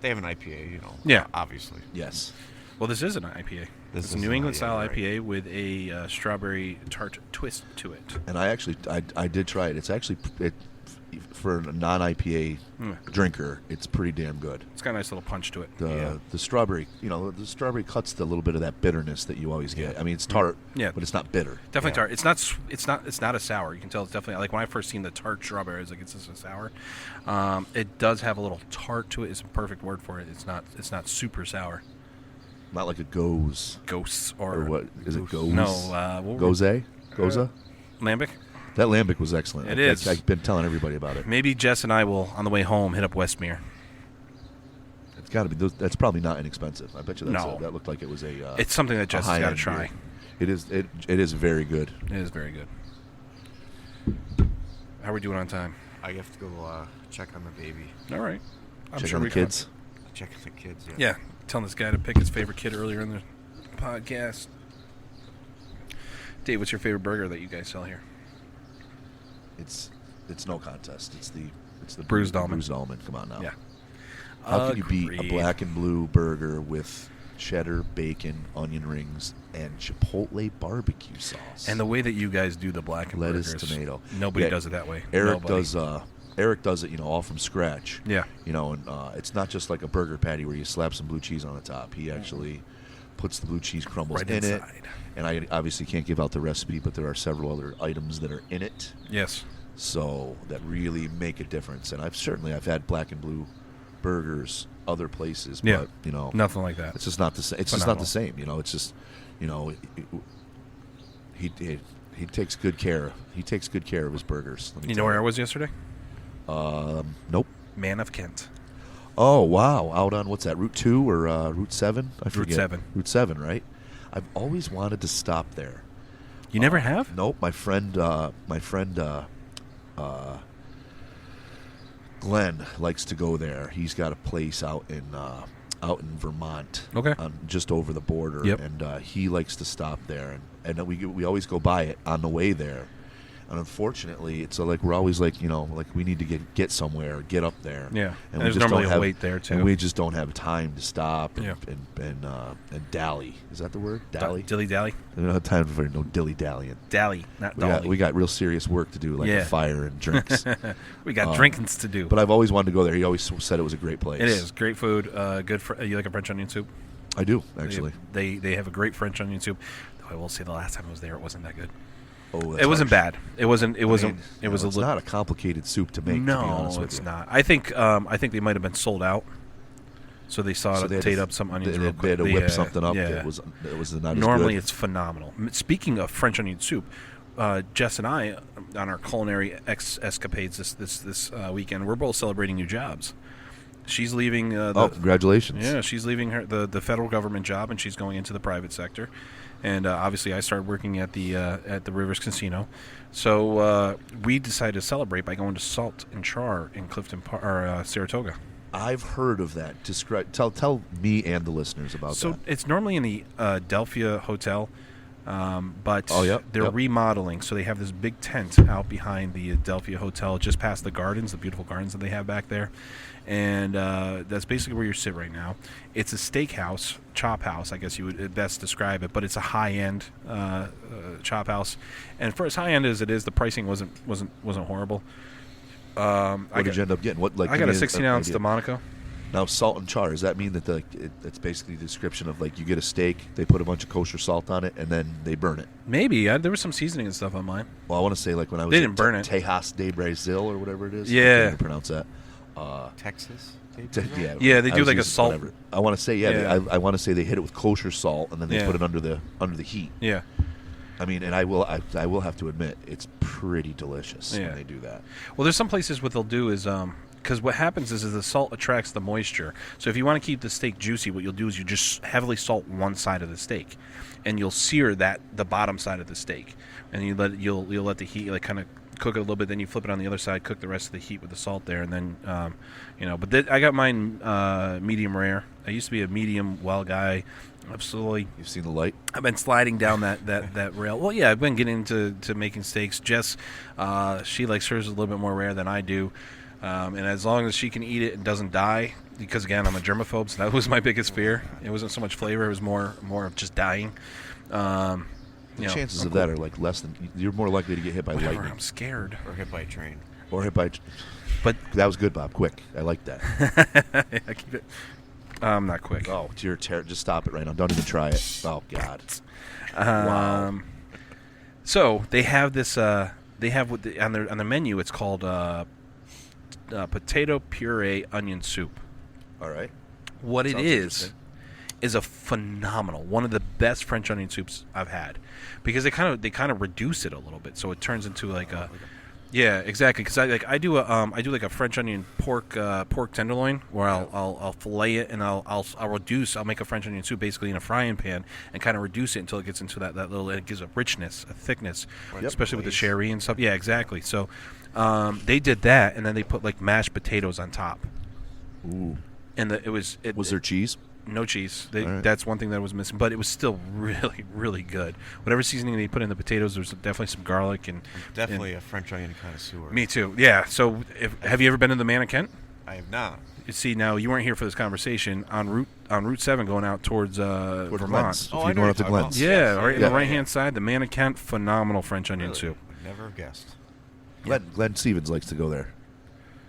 They have an IPA, Yeah. obviously. Yes. Well, this is an IPA. This It's a is New an England IPA, style right. IPA with a strawberry tart twist to it. And I actually I did try it. It's actually for a non-IPA drinker, it's pretty damn good. It's got a nice little punch to it. The strawberry, the strawberry cuts the little bit of that bitterness that you always get. I mean, it's tart, Yeah. but it's not bitter. Definitely Yeah. tart. It's not a sour. You can tell it's definitely like when I first seen the tart strawberry, I was like, it's just a sour. It does have a little tart to it. It's a perfect word for it. It's not super sour. Not like a goes Ghosts or what is it? Goes? No, what were- Goza. Lambic. That lambic was excellent. It is. I've been telling everybody about it. Maybe Jess and I will on the way home hit up Westmere. It's got to be. That's probably not inexpensive. I bet you No. that looked like it was a. It's something that Jess has got to high-end try. beer. It is. It is very good. It is very good. How are we doing on time? I have to go check on the baby. All right. I'm Check sure on the we can- kids. Check on the kids. Yeah, telling this guy to pick his favorite kid earlier in the podcast. Dave, what's your favorite burger that you guys sell here? It's no contest. It's the Bruised almond. Bruised almond. Come on now. Yeah. How can you beat a Agreed. black and blue burger with cheddar, bacon, onion rings, and chipotle barbecue sauce? And the way that you guys do the black and lettuce, burgers, tomato. Nobody Yeah, does it that way. Eric Nobody. does it, all from scratch. Yeah. And it's not just like a burger patty where you slap some blue cheese on the top. He actually puts the blue cheese crumbles Right in it. inside. And I obviously can't give out the recipe, but there are several other items that are in it. Yes. So that really make a difference. And I've had black and blue burgers other places, Yeah. but Nothing like that. it's just not the same. It's just not the same. It's just he takes good care. He takes good care of his burgers. Let me You know tell where I was yesterday? Nope. Man of Kent. Oh wow! Out on what's that? Route 2 or Route 7? I forget. 7. Route 7, right? I've always wanted to stop there. You never have? Nope. My friend Glenn likes to go there. He's got a place out in Vermont, Okay. Just over the border, Yep. and he likes to stop there, and we always go by it on the way there. And unfortunately, it's like we're always like we need to get somewhere, get up there. Yeah, and there's we just normally don't a have, wait there too. And we just don't have time to stop Yeah. and dally. Is that the word? Dally. Dilly dally. We don't have time for no dilly dallying. Dally, not dolly. We got real serious work to do, like Yeah. a fire and drinks. We got drinkings to do. But I've always wanted to go there. He always said it was a great place. It is great food. Good. You like a French onion soup? I do actually. They have a great French onion soup. Though I will say the last time I was there, it wasn't that good. Oh, It wasn't harsh. bad. It wasn't. It wasn't. mean, It was a it's little. not a complicated soup to make. No, to be honest with it's you. not. I think they might have been sold out. So they saw So it they had tate to- up some onions. They real had quick. to whip something up. Yeah. That was not Normally as good. it's phenomenal. Speaking of French onion soup, Jess and I on our culinary escapades this weekend, we're both celebrating new jobs. She's leaving. Congratulations! Yeah, she's leaving the federal government job and she's going into the private sector. And obviously, I started working at the Rivers Casino, so we decided to celebrate by going to Salt and Char in Saratoga. I've heard of that. Tell me and the listeners about So that. it's normally in the Delphia Hotel, but they're yep. remodeling. So they have this big tent out behind the Delphia Hotel, just past the gardens, the beautiful gardens that they have back there. And that's basically where you sit right now. It's a steakhouse, chop house, I guess you would best describe it, but it's a high-end chop house. And for as high-end as it is, the pricing wasn't horrible. What did you end up getting? What I got a 16-ounce Delmonico. Now, salt and char, does that mean that it's basically the description of like you get a steak, they put a bunch of kosher salt on it, and then they burn it? Maybe. There was some seasoning and stuff on mine. Well, I want to say like when I was They didn't burn it. Tejas de Brazil or whatever it is. Yeah. I can't even pronounce that. Texas. Yeah, they I do was like a using salt. whatever. I want to say I want to say they hit it with kosher salt and then they Yeah. put it under the heat. Yeah. I mean, and I will have to admit it's pretty delicious Yeah. when they do that. Well, there's some places what they'll do is because what happens is the salt attracts the moisture. So if you want to keep the steak juicy, what you'll do is you just heavily salt one side of the steak, and you'll sear the bottom side of the steak, and you'll let the heat like kind of cook it a little bit. Then you flip it on the other side, cook the rest of the heat with the salt there, and then But I got mine medium rare. I used to be a medium well guy. Absolutely. You've seen the light. I've been sliding down that rail. Well, yeah, I've been getting into making steaks. Jess, she likes hers a little bit more rare than I do. And as long as she can eat it and doesn't die, because, again, I'm a germaphobe, so that was my biggest fear. It wasn't so much flavor. It was more of just dying. The chances of that are like less than. You're more likely to get hit by Whatever, lightning I'm scared. Or hit by a train. or hit by. But That was good, Bob. Quick. I like that. I keep it. I'm not quick. Oh, you're just stop it right now. Don't even try it. Oh God. Wow. So they have this. They have on their menu. It's called potato puree onion soup. All right. What Sounds it interesting. is a phenomenal, one of the best French onion soups I've had, because they kind of reduce it a little bit, so it turns into like a. Yeah, exactly. Because I do like a French onion pork tenderloin where I'll fillet it and I'll reduce. I'll make a French onion soup basically in a frying pan and kind of reduce it until it gets into that little. It gives a richness, a thickness, especially with the sherry and stuff. Yeah, exactly. So they did that, and then they put like mashed potatoes on top. Ooh. And was there cheese? No cheese. Right. That's one thing that was missing, but it was still really, really good. Whatever seasoning they put in the potatoes, there's definitely some garlic and Definitely a French onion connoisseur. Me too. Yeah. So, have you ever been to the Mannequin? I have not. You see, now you weren't here for this conversation on Route 7 going out towards Vermont. Glenn's. Oh, If I you're know going what up to you're talking Glenn's. about. Yeah, Yes, right yeah. on the right-hand side, the Mannequin, phenomenal French onion Really? soup. Would never have guessed. Glenn Stevens likes to go there.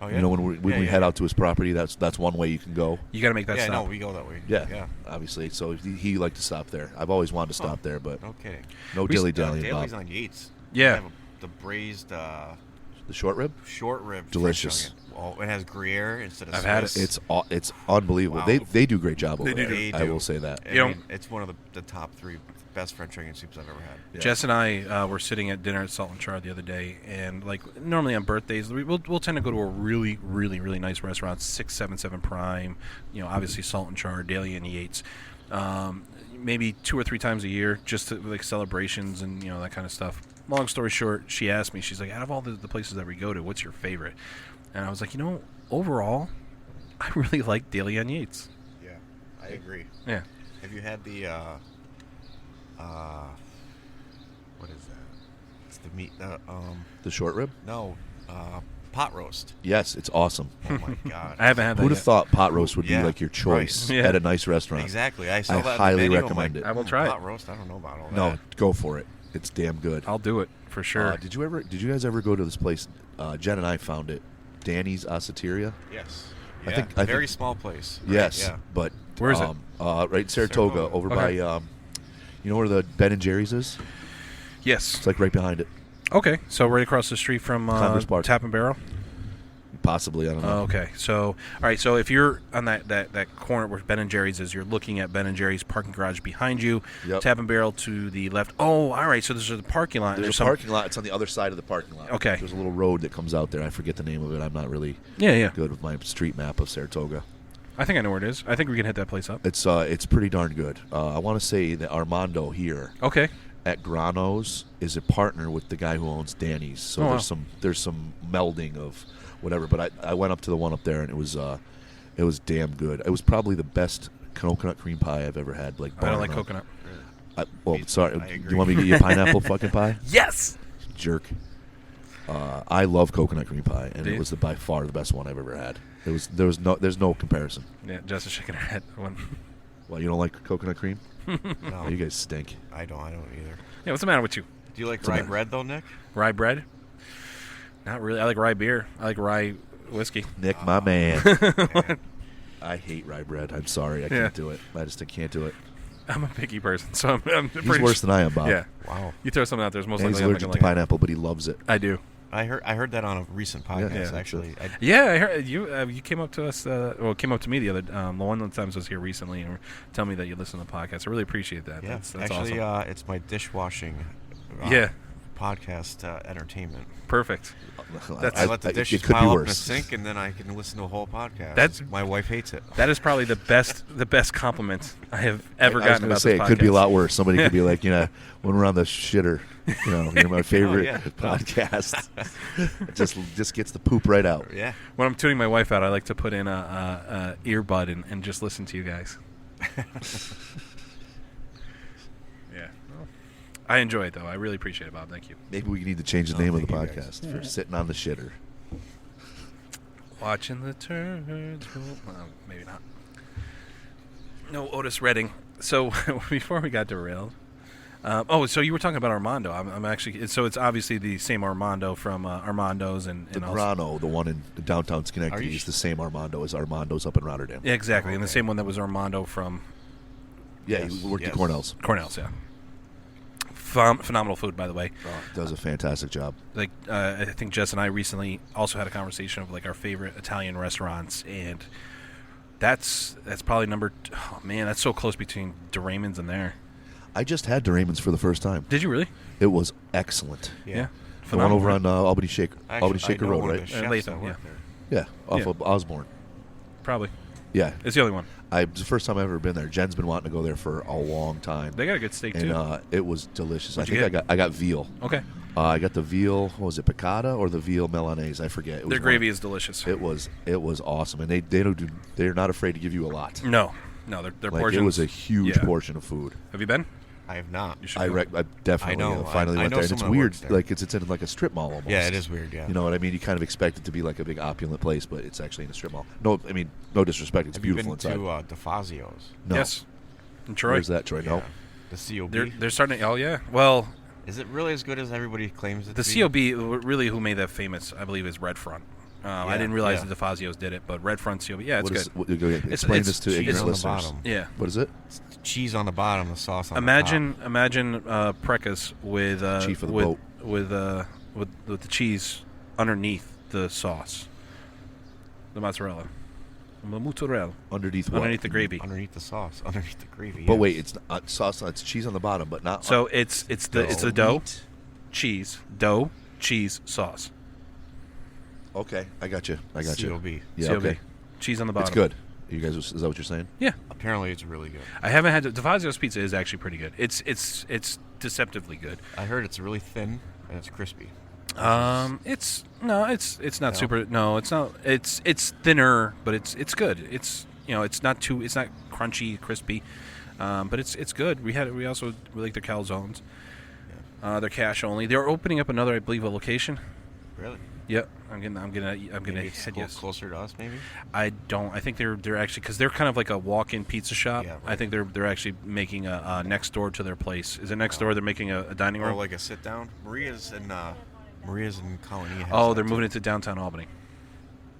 Oh, yeah? You know, when we head out to his property, that's one way you can go. You got to make that Yeah, stop. no, we go that way. Yeah, obviously. So he liked to stop there. I've always wanted to stop there, but No kidding. no dilly dallying, Daly's Bob. on Yates. Yeah. They have the braised The short rib, short rib. Delicious. French onion. Well, it has Gruyere instead of I've had it. Swiss. it's unbelievable. Wow. they do a great job over They do. there. They I do. will say that. I You know- mean, it's one of the top 3 best French onion soups I've ever had. Yeah. Jess and I were sitting at dinner at Salt and Char the other day, and like normally on birthdays, we'll tend to go to a really, really, really nice restaurant, 677 Prime. You know, obviously Salt and Char, Daly and Yates. Maybe 2 or 3 times a year, just to, like celebrations and that kind of stuff. Long story short, she asked me, she's like, out of all the places that we go to, what's your favorite? And I was like, overall, I really like Daily on Yates. Yeah, I agree. Yeah. Have you had the what is that? It's the meat. The short rib? No, pot roast. Yes, it's awesome. Oh my god! I haven't had that Who'd have yet. thought pot roast would be Yeah, like your choice right. Yeah. at a nice restaurant? Exactly. I saw I that. in the highly menu. I'm recommend like, it. I will try it. pot roast. I don't know about all No, that. go for it. It's damn good. I'll do it for sure. Did you guys ever go to this place? Jen and I found it, Danny's Osteria. Yes. I Yeah. think- Very small place. Right? Yes, Yeah. but Where is it? Right in Saratoga, Saratoga. over Okay. by you know where the Ben and Jerry's is? Yes. It's like right behind it. Okay, so right across the street from Converse Park. Tap and Barrel. Possibly, I don't know. Okay, so all right, so if you're on that corner where Ben and Jerry's is, you're looking at Ben and Jerry's parking garage behind you. Yep. Tap and Barrel to the left. Oh, all right. So there's a parking lot. There's a some- parking lot. It's on the other side of the parking lot. Okay. There's a little road that comes out there. I forget the name of it. I'm not really Yeah. good with my street map of Saratoga. I think I know where it is. I think we can hit that place up. It's pretty darn good. I want to say that Armando here Okay. at Grano's is a partner with the guy who owns Danny's. So Oh, wow. there's some melding of whatever. But I went up to the one up there and it was damn good. It was probably the best coconut cream pie I've ever had. Like I don't bar like none. coconut. Sorry. I Do agree. you want me to get you a pineapple fucking pie? Yes. Jerk. I love coconut cream pie, and Do you? it was by far the best one I've ever had. There's no comparison. Yeah, Jess is shaking her head. Well, you don't like coconut cream? No, Oh, you guys stink. I don't either. Yeah, what's the matter with you? Do you like What's the rye matter? bread though, Nick? Rye bread? Not really. I like rye beer. I like rye whiskey. Nick, my man. Man. I hate rye bread. I'm sorry, I Yeah. can't do it. I just can't do it. I'm a picky person, so I'm He's pretty worse than I am, Bob. Yeah. Wow. You throw something out there, it's most And he's likely I'm not allergic gonna to like it. pineapple, but he loves it. I do. I heard that on a recent podcast Yeah. actually. Yeah, I heard you came up to us. Came up to me the other one of the times I was here recently, and tell me that you listen to the podcast. I really appreciate that. Yeah, That's actually, awesome. it's my dishwashing. Yeah. Podcast entertainment. Perfect. That's- I let the it dishes could be pile up in a worse. sink, and then I can listen to a whole podcast. That's- my wife hates it. That is probably the best compliment I have ever I was gotten gonna about say this it podcast. could be a lot worse. Somebody could be like, when we're on the shitter, you're my favorite yeah. podcast. It just gets the poop right out. Yeah. When I'm tuning my wife out, I like to put in a earbud and just listen to you guys. Yeah. Well, I enjoy it, though. I really appreciate it, Bob. Thank you. Maybe we need to change the Oh, name of the thank you, guys. podcast for sitting on the shitter. Watching the turds roll. Well, maybe not. No Otis Redding. So before we got derailed. So you were talking about Armando. I'm actually. So it's obviously the same Armando from Armando's and The also, Grano, the one in downtown Are Schenectady, you is the same Armando as Armando's up in Rotterdam. Yeah, exactly, and the Okay. same one that was Armando from Yeah, Yes, he worked yes. at Cornell's. Cornell's. Yeah. Phenomenal food, by the way. Does a fantastic job. Like I think Jess and I recently also had a conversation of like our favorite Italian restaurants, and that's probably oh man, that's so close between DeRaymond's and there. I just had DeRaymond's for the first time. Did you really? It was excellent. Yeah. The one over on Albany Shaker, Actually, Shaker I know Road, one of right? the chefs Latham, that work yeah. there. Yeah, off Yeah. of Osborne. Probably. Yeah, It's the only one. it's the first time I've ever been there. Jen's been wanting to go there for a long time, They got a good steak and too. it was delicious. What'd I you think I got veal. Okay. I got the veal. What was it, piccata or the veal milanese? I forget. It was Their one- gravy is delicious. It was awesome, and they're not afraid to give you a lot. No, their Like, portions. it was a huge Yeah. portion of food. Have you been? I have not. You should. I go. definitely I know. finally I went know there, and it's someone that weird. works there. Like it's in like a strip mall almost. Yeah, it is weird. Yeah. You know what I mean? You kind of expect it to be like a big opulent place, but it's actually in a strip mall. No, I mean no disrespect. It's have beautiful you been inside. to DeFazio's? No. Yes. In Troy. Where's that, Troy? No. Yeah. The COB. They're starting. Oh yeah. Well, Is it really as good as everybody claims it the to be? COB really who made that famous, I believe, is Red Front. I Yeah, didn't realize yeah. the DeFazio's did it, but Red Front COB. Yeah, it's What is- good. what- okay, It's- explain it's this to cheese ignorant on the listeners. bottom. Yeah. What is it? Cheese on the bottom, the sauce on Imagine Prekkas with Chief of the with, boat. with the cheese underneath the sauce, the mozzarella, Underneath what? underneath the the top. gravy. Underneath the sauce, underneath the gravy. But yes. wait, it's not sauce. It's cheese on the bottom, but not. So it's the dough, Meat. dough, cheese, sauce. Okay, I got you. I got you. COB. Yeah, COB. okay. Cheese on the bottom. It's good. You guys, is that what you're saying? Yeah, Apparently, it's really good. I haven't had DeFazio's pizza is actually pretty good. It's deceptively good. I heard it's really thin and it's crispy. It's not No? super. No, it's not. It's thinner, but it's good. It's it's not crunchy, crispy, but it's good. We also like their calzones. They're cash only. They're opening up another, I believe, a location. Really? Yep, I'm gonna Maybe it's head yes. closer to us, maybe. I don't. I think they're actually because they're kind of like a walk-in pizza shop. Yeah, right. I think they're actually making a next door to their place. Is it next door? They're making a dining Or room. like a sit down. Maria's in Colony. has Oh, that they're too. moving into downtown Albany.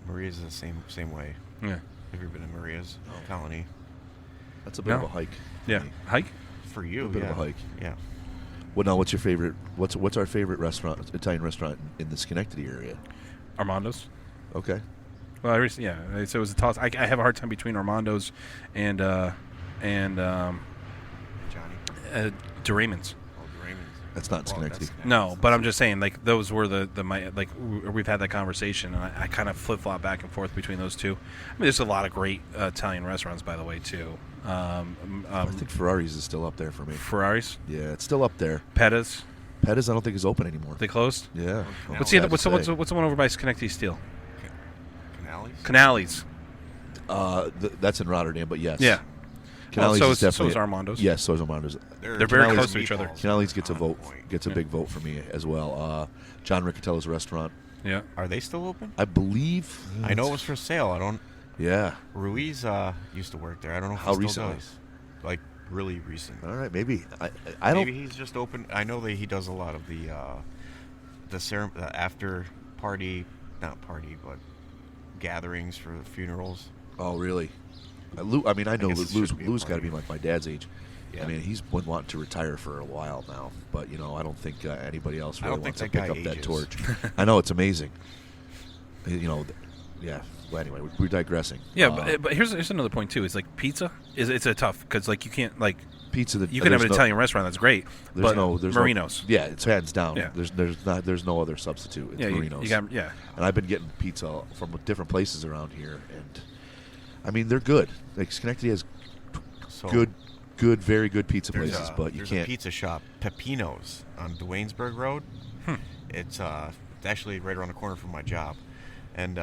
Maria's the same way. Yeah. Have you been in Maria's Colony? That's a bit of No. a hike. Yeah. Hike. For you, A bit of yeah. a hike. Yeah. Well, now, what's your favorite? What's our favorite restaurant, Italian restaurant in the Schenectady area? Armando's. Okay. Well, so it was a toss. I have a hard time between Armando's and Johnny. De Raymond's. Oh, the Raymonds. That's not in Schenectady. No, but I'm just saying, like, those were we've had that conversation, and I kind of flip flop back and forth between those two. I mean, there's a lot of great Italian restaurants, by the way, too. I think Ferrari's is still up there for me. Ferraris, Yeah, it's still up there. Pettas, Pettis, I don't think is open anymore. they closed. Yeah. What's What's Sad the to what's the say. what's the one over by Schenectady Steel? Canales? Canales. That's in Rotterdam, but yes. Yeah. Canales so is is definitely Armando's. Yes, so is Armando's. They're very Canales close to each other. Canales gets a On vote. point. Gets a Yeah. big vote for me as well. John Riccatello's restaurant, Yeah. Are they still open? I believe. I know it was for sale. I don't. Yeah. Ruiz used to work there. I don't know if How he still recently? does. Like really recent. All right, maybe. I don't. Maybe he's just open. I know that he does a lot of the after party, not party, but gatherings for the funerals. Oh, really? Lou, I mean, I know guess it Lou's should be a got to party. be like my dad's age. Yeah. I mean, he's been wanting to retire for a while now, but I don't think anybody else I really don't think wants to that pick guy up that ages. torch. I know it's amazing. Yeah. Well, anyway, we're digressing. Yeah, but here's another point too. Is like pizza it's a tough because like you can't like pizza. you can have an Italian restaurant that's great, but there's Marino's. Yeah, it's hands down. Yeah. There's no other substitute. It's Yeah, Marino's. you got yeah. And I've been getting pizza from different places around here, and I mean they're good. Like Schenectady has So good, very good pizza there's places, a, but you there's can't. a pizza shop, Pepino's, on Duanesburg Road. It's actually right around the corner from my job, and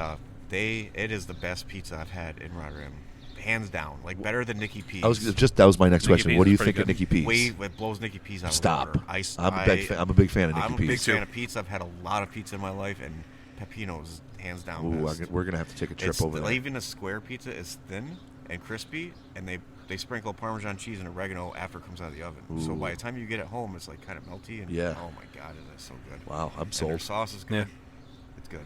it is the best pizza I've had in Rotterdam, hands down. Like better than Nicky P's. That was my next Nicky question. P's What do is you pretty think of good. Nicky P's? Way it blows Nicky P's out of Stop. the water. I'm a big fan of Nicky I'm a P's. big too. fan of pizza. I've had a lot of pizza in my life, and Pepino's hands down. Ooh, best. we're gonna have to take a trip over there. Even a square pizza is thin and crispy, and they sprinkle Parmesan cheese and oregano after it comes out of the oven. So Ooh. by the time you get it home, it's like kind of melty. And Yeah. oh my god, it is so good. Wow, I'm And their sold. sauce is good. Yeah. It's good.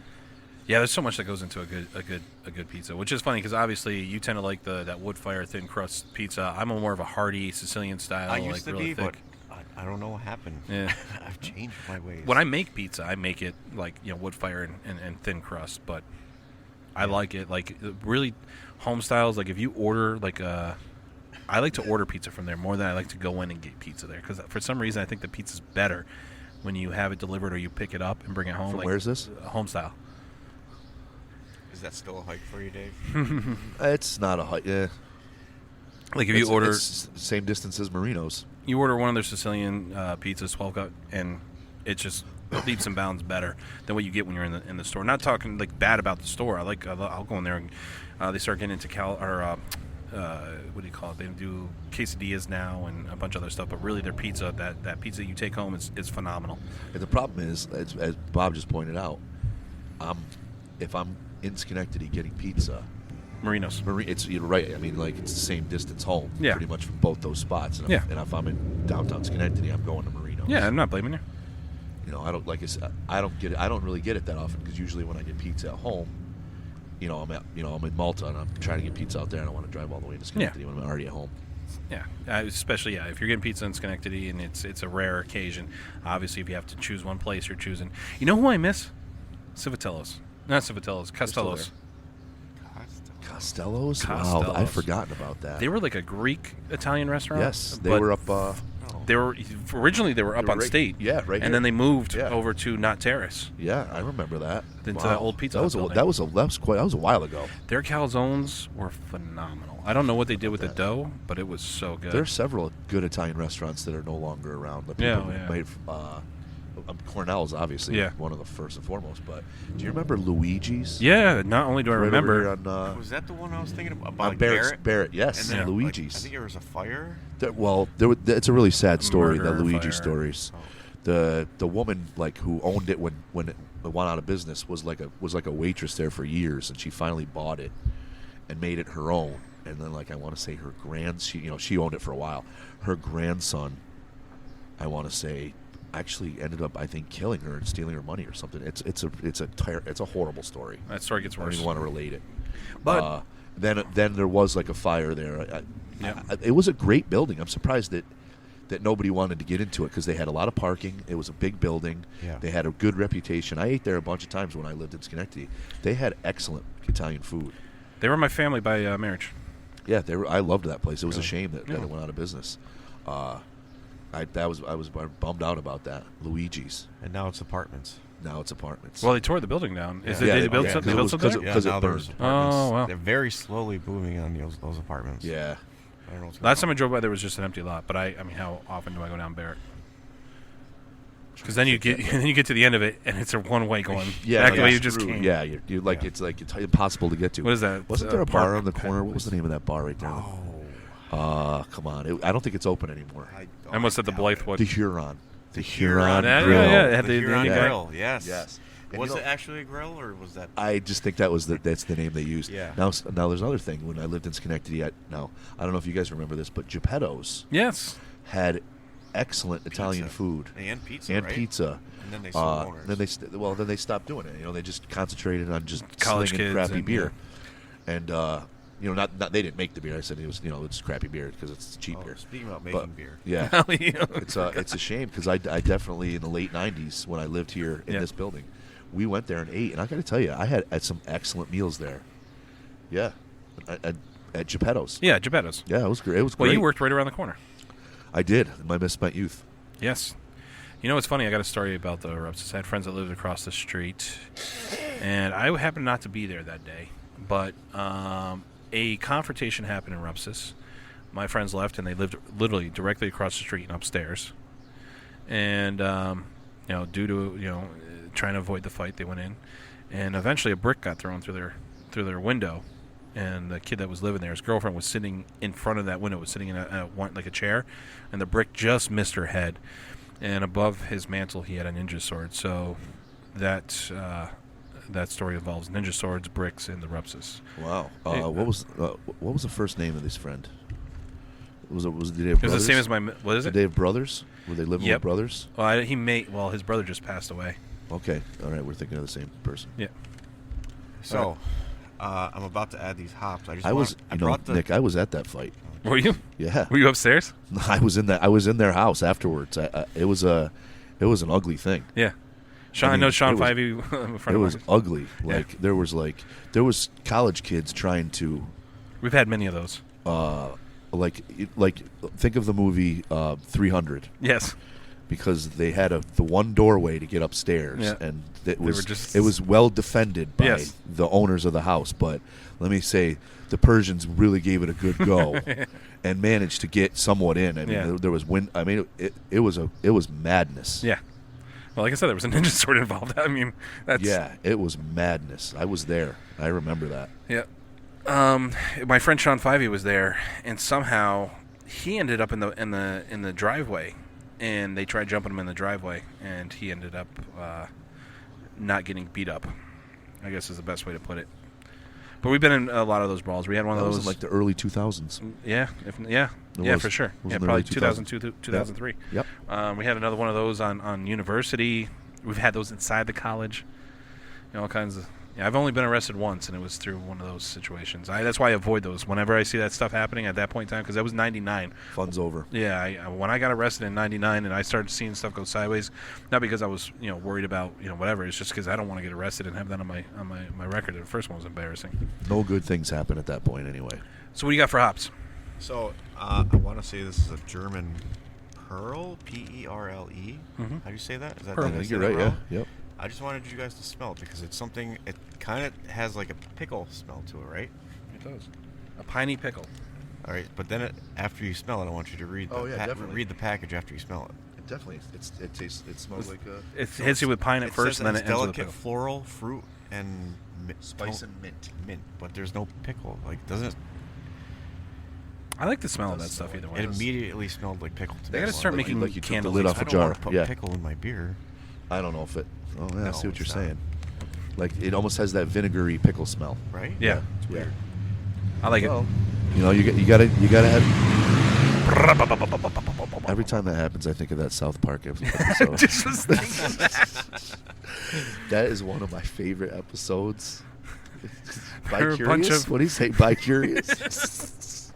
Yeah, there's so much that goes into a good pizza, which is funny because obviously you tend to like that wood fire thin crust pizza. I'm more of a hearty Sicilian style, I like used to really be, thick. but I don't know what happened. Yeah. I've changed my ways. When I make pizza, I make it like wood fire and thin crust, but I like it like really home styles. Like if you order I like to order pizza from there more than I like to go in and get pizza there because for some reason I think the pizza's better when you have it delivered or you pick it up and bring it home. From like, where's this? Home style. Is that still a hike for you, Dave? It's not a hike. Yeah. Like if you order it's same distance as Marino's. you order one of their Sicilian pizzas, 12 cut, and it's just leaps and bounds better than what you get when you're in the store. Not talking like bad about the store. I'll go in there and they start getting into what do you call it? They do quesadillas now and a bunch of other stuff. But really, their pizza, that pizza you take home is phenomenal. And the problem is, as Bob just pointed out, if I'm in Schenectady getting pizza, Marino's. you're right. I mean, like it's the same distance home, Yeah. pretty much from both those spots. And Yeah. if I'm in downtown Schenectady, I'm going to Marino's. Yeah, I'm not blaming you. I don't like. I don't get it. I don't really get it that often because usually when I get pizza at home, I'm in Malta and I'm trying to get pizza out there. and I don't want to drive all the way to Schenectady when I'm already at home. Yeah, especially if you're getting pizza in Schenectady and it's a rare occasion. Obviously, if you have to choose one place, you're choosing. You know who I miss? Civitello's. Not Civitello's. Costello's. Costello's? Wow, Costello's. I've forgotten about that. They were like a Greek Italian restaurant. Yes, they but were up. They were originally up were on right- State. yeah, right And here. then they moved Yeah. over to Knott Terrace. Yeah, I remember that. Into that old Pizza That Hut was building. that was a while ago. Their calzones were phenomenal. I don't know what they did with the dough, but it was so good. There are several good Italian restaurants that are no longer around. The people Yeah, who yeah. made Cornell's obviously one of the first and foremost. But do you remember Luigi's? Yeah. Not only do I Right remember. over here on, Was that the one I was thinking about? on Barrett, yes, And then, Luigi's. I think there was a fire. It's a really sad story. Murder, The Luigi fire. stories. Oh. The woman who owned it when it went out of business was like a waitress there for years, and she finally bought it and made it her own. And then I want to say her she owned it for a while. Her grandson, I want to say, actually ended up, I think, killing her and stealing her money or something. It's a horrible story. That story gets I don't worse. even want to relate it. But then there was a fire there. It was a great building. I'm surprised that nobody wanted to get into it because they had a lot of parking. It was a big building. Yeah. They had a good reputation. I ate there a bunch of times when I lived in Schenectady. They had excellent Italian food. they were my family by marriage. Yeah, I loved that place. It was a Really? shame that it went out of business. I was bummed out about that. Luigi's. And now it's apartments. Now it's apartments. Well, they tore the building down. Yeah. They built something? They built something? because there? it now there's burned. apartments. Oh, wow. They're very slowly booming on those apartments. Yeah. I don't know what's Last time I going drove by, there was just an empty lot. But I mean, how often do I go down Barrett? Because then you get to the end of it, and it's a one-way going back the way you just came. Yeah, you it's impossible to get to. What is that? Wasn't there a bar Park- on the corner? What was the name of that bar right there? Come on. I don't think it's open anymore. I almost said the Blythewood. The Huron. The Huron Huron Yeah, Grill. yeah, it had The Huron guy. Grill, yes. Yes. And Was you it know- actually a grill, or was that... I just think that's the name they used. Yeah. Now there's another thing. When I lived in Schenectady, I don't know if you guys remember this, but Geppetto's Yes. had excellent Italian food And pizza, and right? pizza. And then they sold owners. Then they stopped doing it. They just concentrated on just College slinging kids crappy and- beer. And not they didn't make the beer. I said it was it's crappy beer because it's cheap beer. Speaking about making But, beer. Yeah. It's a shame because I definitely in the late '90s when I lived here in this building, we went there and ate, and I got to tell you, I had some excellent meals there. Yeah, at Geppetto's. Yeah, Geppetto's. Yeah, it was great. It was Well, great. you worked right around the corner. I did. My misspent youth. Yes. You know, it's funny. I got a story about the Rupsis. I had friends that lived across the street, and I happened not to be there that day. But a confrontation happened in Rupsis. My friends left, and they lived literally directly across the street and upstairs. And due to trying to avoid the fight, they went in, and eventually a brick got thrown through their window. And the kid that was living there, his girlfriend was sitting in front of that window, was sitting in a chair, and the brick just missed her head. And above his mantle, he had a ninja sword. So that story involves ninja swords, bricks, and the Rupsis. Wow. Hey, what was the first name of this friend? Was it the Day of It was Brothers? the same as my. What is The it? Day of Brothers? Were they living Yep. with brothers? Well, his brother just passed away. Okay. All right. We're thinking of the same person. Yeah. So, I'm about to add these hops. Nick, I was at that fight. Were you? Yeah. Were you upstairs? I was in their house afterwards. It was an ugly thing. Yeah. Sean, I mean, know Sean it was- Fivey, a friend It of was ours. ugly. Yeah. There was college kids trying to We've had many of those. think of the movie 300 Yes. because they had the one doorway to get upstairs Yeah. and were just- it was well defended by Yes. the owners of the house, but let me say the Persians really gave it a good go and managed to get somewhat in. I mean, Yeah. there was wind. I mean, it was madness. Yeah. Well, like I said, there was a ninja sword involved. I mean, that's Yeah, it was madness. I was there. I remember that. Yeah. My friend Sean Fivey was there, and somehow he ended up in the driveway, and they tried jumping him in the driveway, and he ended up not getting beat up, I guess is the best way to put it. But we've been in a lot of those brawls. We had one of That those was in like the early 2000s. Yeah, It was. for sure. It was Yeah, in the probably early 2002, 2003. Yep. We had another one of those on university. We've had those inside the college. All kinds of. Yeah, I've only been arrested once, and it was through one of those situations. That's why I avoid those whenever I see that stuff happening at that point in time, because that was 99. Fun's over. Yeah, when I got arrested in 99 and I started seeing stuff go sideways, not because I was worried about whatever, it's just because I don't want to get arrested and have that on my record. The first one was embarrassing. No good things happen at that point anyway. So what do you got for hops? So, I want to say this is a German Pearl, P-E-R-L-E. Mhm. How do you say that? Is that Pearl. I did think say you're that right, wrong? yeah. Yep. I just wanted you guys to smell it because it's something, it kind of has like a pickle smell to it, right? It does. A piney pickle. All right, but then after you smell it, I want you to read Oh, yeah, definitely. read the package after you smell it. definitely. It smells like a It hits you with pine at first, and then it ends with a delicate pickle. floral fruit and spice and mint. Mint, but there's no pickle. Like, doesn't it? I like the smell of that stuff either way. It immediately smelled like pickle to They me. gotta start Like making you took the candles. lid and off I a stuff. don't jar. want to put Yeah. pickle in my beer. I don't know if it. Oh yeah, I No, see what you're it's not. saying. Like it almost has that vinegary pickle smell. Right? Yeah. It's weird. I like Well, you gotta have. Every time that happens, I think of that South Park episode. it. Just was thinking that. That is one of my favorite episodes. There are a bunch Bi-curious? of- What do you say? Bi-curious?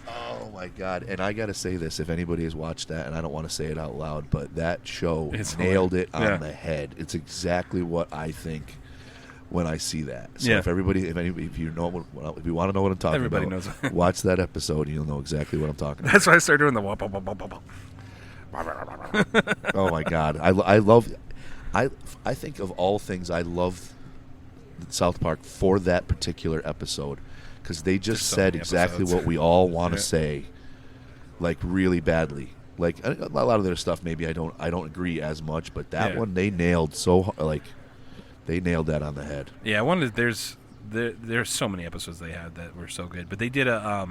Oh my God! And I gotta say this: if anybody has watched that, and I don't want to say it out loud, but that show It's nailed it on yeah. the head. It's exactly what I think when I see that. So Yeah. if you know, if you want to know what I'm talking Everybody about, knows. watch that episode, and you'll know exactly what I'm talking about. That's why I started doing the wop, wop, wop, wop, wop. Oh my God! I love. I think of all things, I love South Park for that particular episode because they just There's so said many exactly episodes. what we all want to Yeah. say, like really badly. Like a lot of their stuff, maybe I don't agree as much, but that Yeah. one they nailed they nailed that on the head. Yeah, I wanted. There's so many episodes they had that were so good, but they did a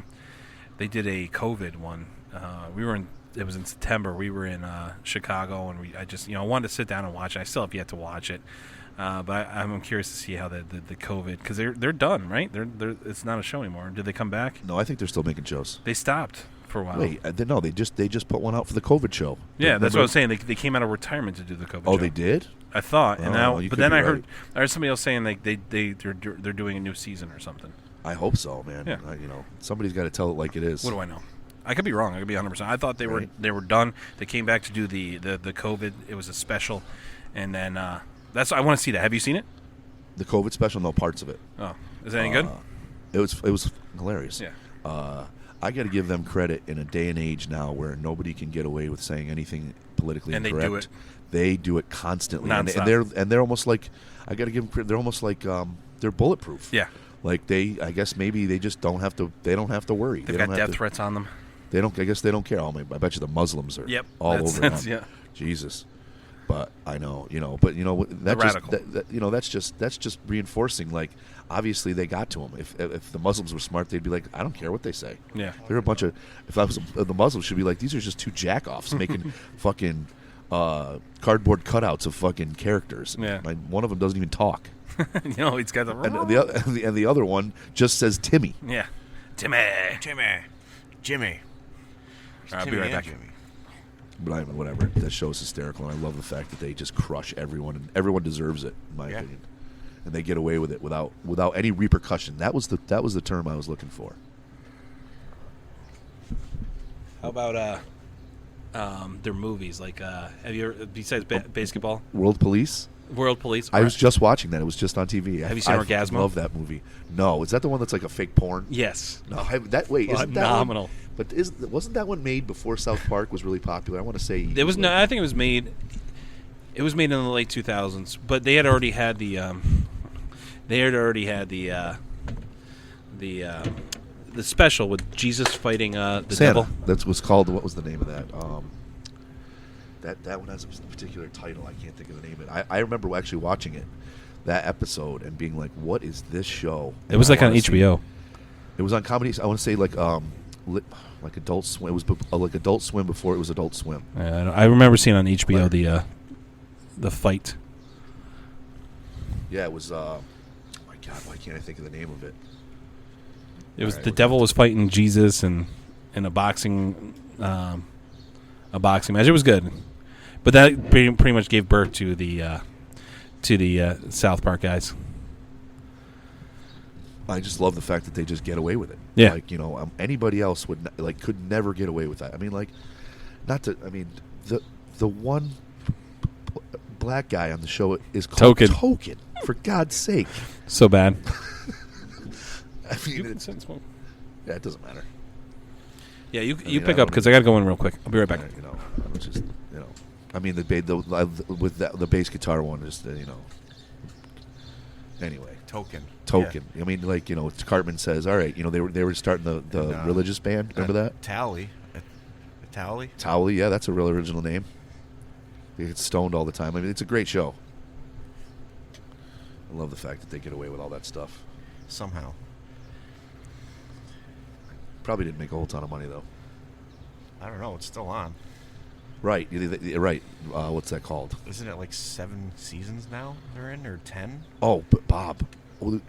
COVID one. It was in September. We were in Chicago, and I wanted to sit down and watch it. I still have yet to watch it, but I'm curious to see how the COVID, because they're done, right? It's not a show anymore. Did they come back? No, I think they're still making shows. They stopped for a while. Wait, no, they just put one out for the COVID show. Yeah, that's what Remember- I was saying. They came out of retirement to do the COVID show. Oh, they did. I thought, and Oh, now, you but could then be I right. heard somebody else saying like they're doing a new season or something. I hope so, man. Yeah. Somebody's got to tell it like it is. What do I know? I could be wrong. I could be 100%. I thought they Right. were done. They came back to do the COVID. It was a special, and then I want to see that. Have you seen it? The COVID special? No, parts of it. Oh, is that any good? It was hilarious. Yeah. I got to give them credit in a day and age now where nobody can get away with saying anything politically And they do incorrect. it. They do it constantly, and Nonstop. they're almost like I got to give them credit. They're almost like they're bulletproof. Yeah. Like I guess maybe they just don't have to. They don't have to worry. They've They got don't have death to- threats on them. They don't. I guess they don't care. I bet you the Muslims are Yep. all over them. Yeah. Jesus. But I know, but that just radical. that's just reinforcing. Like, obviously they got to him. If the Muslims were smart, they'd be like, I don't care what they say. Yeah. They're a bunch of. If I was the Muslims, should be like, these are just two jackoffs making fucking cardboard cutouts of fucking characters. Yeah. One of them doesn't even talk, He's got the and the other one just says Timmy. yeah. Timmy. Jimmy. I'll be Timmy right and back. Jimmy. But I mean, whatever. That show's hysterical, and I love the fact that they just crush everyone, and everyone deserves it, in my Yeah. opinion. And they get away with it without any repercussion. That was the term I was looking for. How about their movies? Like, have you ever, besides basketball, World Police. World Police? I was just watching that. It was just on TV. Have you seen I Orgasmo? love that movie. No, is that the one that's like a fake porn? Yes. No, isn't that one? Phenomenal. But wasn't that one made before South Park was really popular? I want to say It was no. I think it was made. It was made in the late 2000s, but they had already had the. The special with Jesus fighting the Santa. devil. That was called. What was the name of that? That one has a particular title. I can't think of the name of it. I remember actually watching it, that episode, and being like, "What is this show?" It was And like I on wanna see- HBO. It was on comedy. I want to say like Adult Swim. It was like Adult Swim before it was Adult Swim. I remember seeing on HBO the fight. Yeah, it was. Oh my God, why can't I think of the name of it? It was All right, the we're devil was fighting Jesus in a boxing match. It was good, but that pretty much gave birth to the South Park guys. I just love the fact that they just get away with it. Yeah. Like, anybody else could never get away with that. I mean, like, the one black guy on the show is called Token. For God's sake. So bad. I mean, yeah, it doesn't matter. Yeah, you mean, pick I up because I got to go in real quick. I'll be right back. It's just, I mean, the bass guitar one is, anyway. Token. I mean, like, Cartman says, all right, they were starting the religious band. Remember that? Tally. Towley? Towley, yeah, that's a real original name. They get stoned all the time. I mean, it's a great show. I love the fact that they get away with all that stuff. Somehow. Probably didn't make a whole ton of money, though. I don't know. It's still on. Right. You're right. What's that called? Isn't it like 7 seasons now they're in, or 10? Oh, but Bob,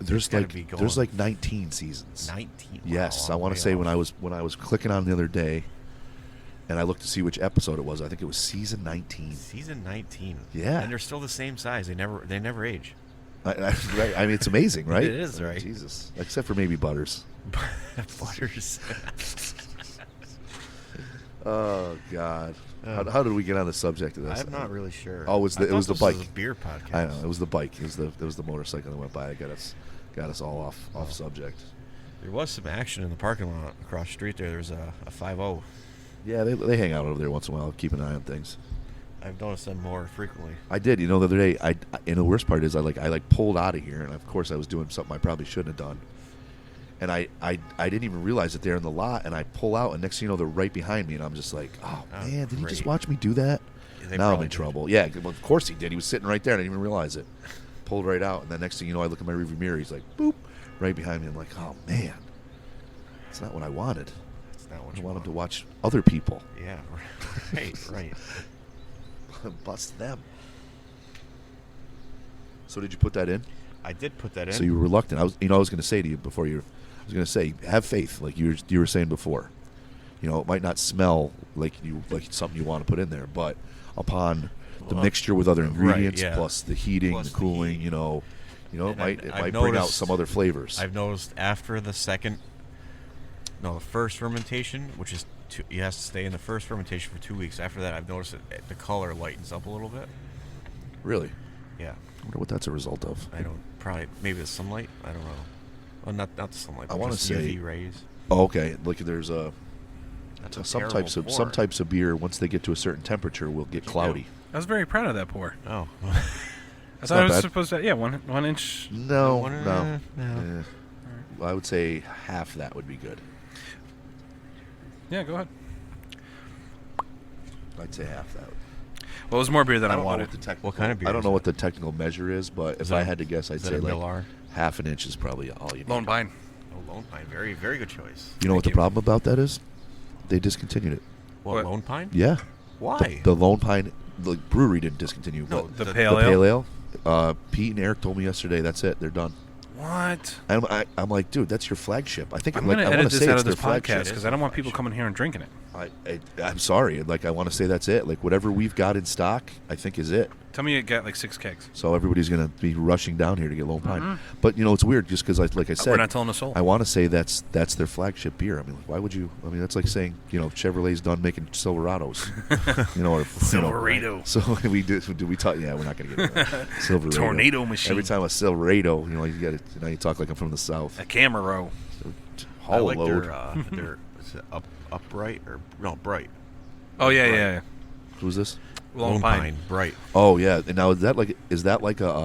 there's gotta be going. 19 seasons. 19. Yes, Wow, I want to say when I was clicking on the other day, and I looked to see which episode it was. I think it was season 19. Season 19. Yeah. And they're still the same size. They never age. Right? I mean, it's amazing, right? It is, right? Jesus, except for maybe Butters. Butters. Oh God, how did we get on the subject of this? I'm not really sure. Oh, it was the bike. Was a beer podcast. I know it was the bike. It was the motorcycle that went by. That got us all off subject. There was some action in the parking lot across the street there. There was a 5-0. Yeah, they hang out over there once in a while, keep an eye on things. I've noticed them more frequently. I did. The other day, and the worst part is I pulled out of here, and of course I was doing something I probably shouldn't have done. And I didn't even realize that they're in the lot, and I pull out, and next thing you know, they're right behind me, and I'm just like, oh man, did he just watch me do that? Yeah, now I'm in trouble. Yeah, well, of course he did. He was sitting right there, and I didn't even realize it. Pulled right out, and then next thing you know, I look in my rearview mirror, he's like, boop, right behind me. I'm like, oh man, it's not what I wanted. It's not what I you wanted to want. watch other people. Yeah, right. Bust them. So did you put that in? I did put that in. So you were reluctant. I was going to say to you before you. I was going to say, have faith, like you were saying before. It might not smell like something you want to put in there, but upon the mixture with other ingredients, right, yeah. plus the heating, Plus the cooling, heat. it might bring out noticed- some other flavors. I've noticed after the first fermentation, which is you have to stay in the first fermentation for 2 weeks. After that, I've noticed that the color lightens up a little bit. Really? Yeah. I wonder what that's a result of. Maybe the sunlight. I don't know. Well, not the sunlight. I But wanna just say- UV rays. Oh, okay. Look, there's That's a some terrible pour. types of beer. Once they get to a certain temperature, will get cloudy. I was very proud of that pour. Oh. I thought not it was bad. supposed to, one inch. No, No. no. I would say half that would be good. Yeah, go ahead. I'd say half that. Well, it was more beer than I don't know wanted. what the technical. What kind of beer I don't is know it? what the technical measure is, but if that- I had to guess, I'd is that say a like Millar? half an inch is probably all you need. Lone Pine. Oh, Lone Pine. Very, very good choice. You know what Thank the you. problem about that is? They discontinued it. What? Lone Pine? Yeah. Why? The Lone Pine, the brewery didn't discontinue. No, but The the pale the ale. pale ale. Pete and Eric told me yesterday. That's it. They're done. What? I'm like, dude, that's your flagship. I think I'm like, going I to want edit to this say out it's of their this flagship. podcast because I don't want people coming here and drinking it. I'm sorry. Like I want to say that's it. Like whatever we've got in stock, I think is it. Tell me you got like 6 kegs. So everybody's going to be rushing down here to get Lone Pine. But it's weird just because, like I said, We're not telling a soul. I want to say that's their flagship beer. I mean, why would you? I mean, that's like saying Chevrolet's done making Silverados, or Silverado. So we do we talk? Yeah, we're not going to get into that. Silverado Tornado machine. Every time a Silverado, you got to you talk like I'm from the South. A Camaro. I Haul like a load. their is it upright or no bright? Oh, yeah, Right. yeah. Who's this? Lone Pine. bright. Oh yeah. And now is that like a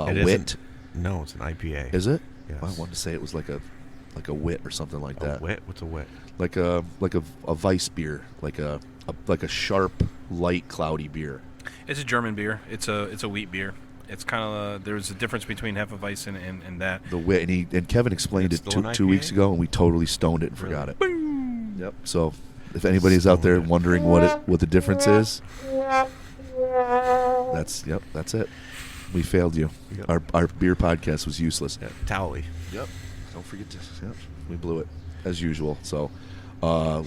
It wit? isn't- No, it's an IPA. Is it? Yes. I wanted to say it was like a wit or something like A that. wit? What's a wit? Like a Weiss beer, like a sharp, light, cloudy beer. It's a German beer. It's a wheat beer. It's kind of there's a difference between Hefeweizen and that. The wit, and Kevin explained It's it still an two weeks IPA? ago, and we totally stoned it and forgot it. Boom. Yep. So if anybody's out there Stoned it. wondering what the difference is, that's it. We failed you. Yep. Our beer podcast was useless. Yeah, Towley. Yep. Don't forget to. Yep. We blew it as usual. So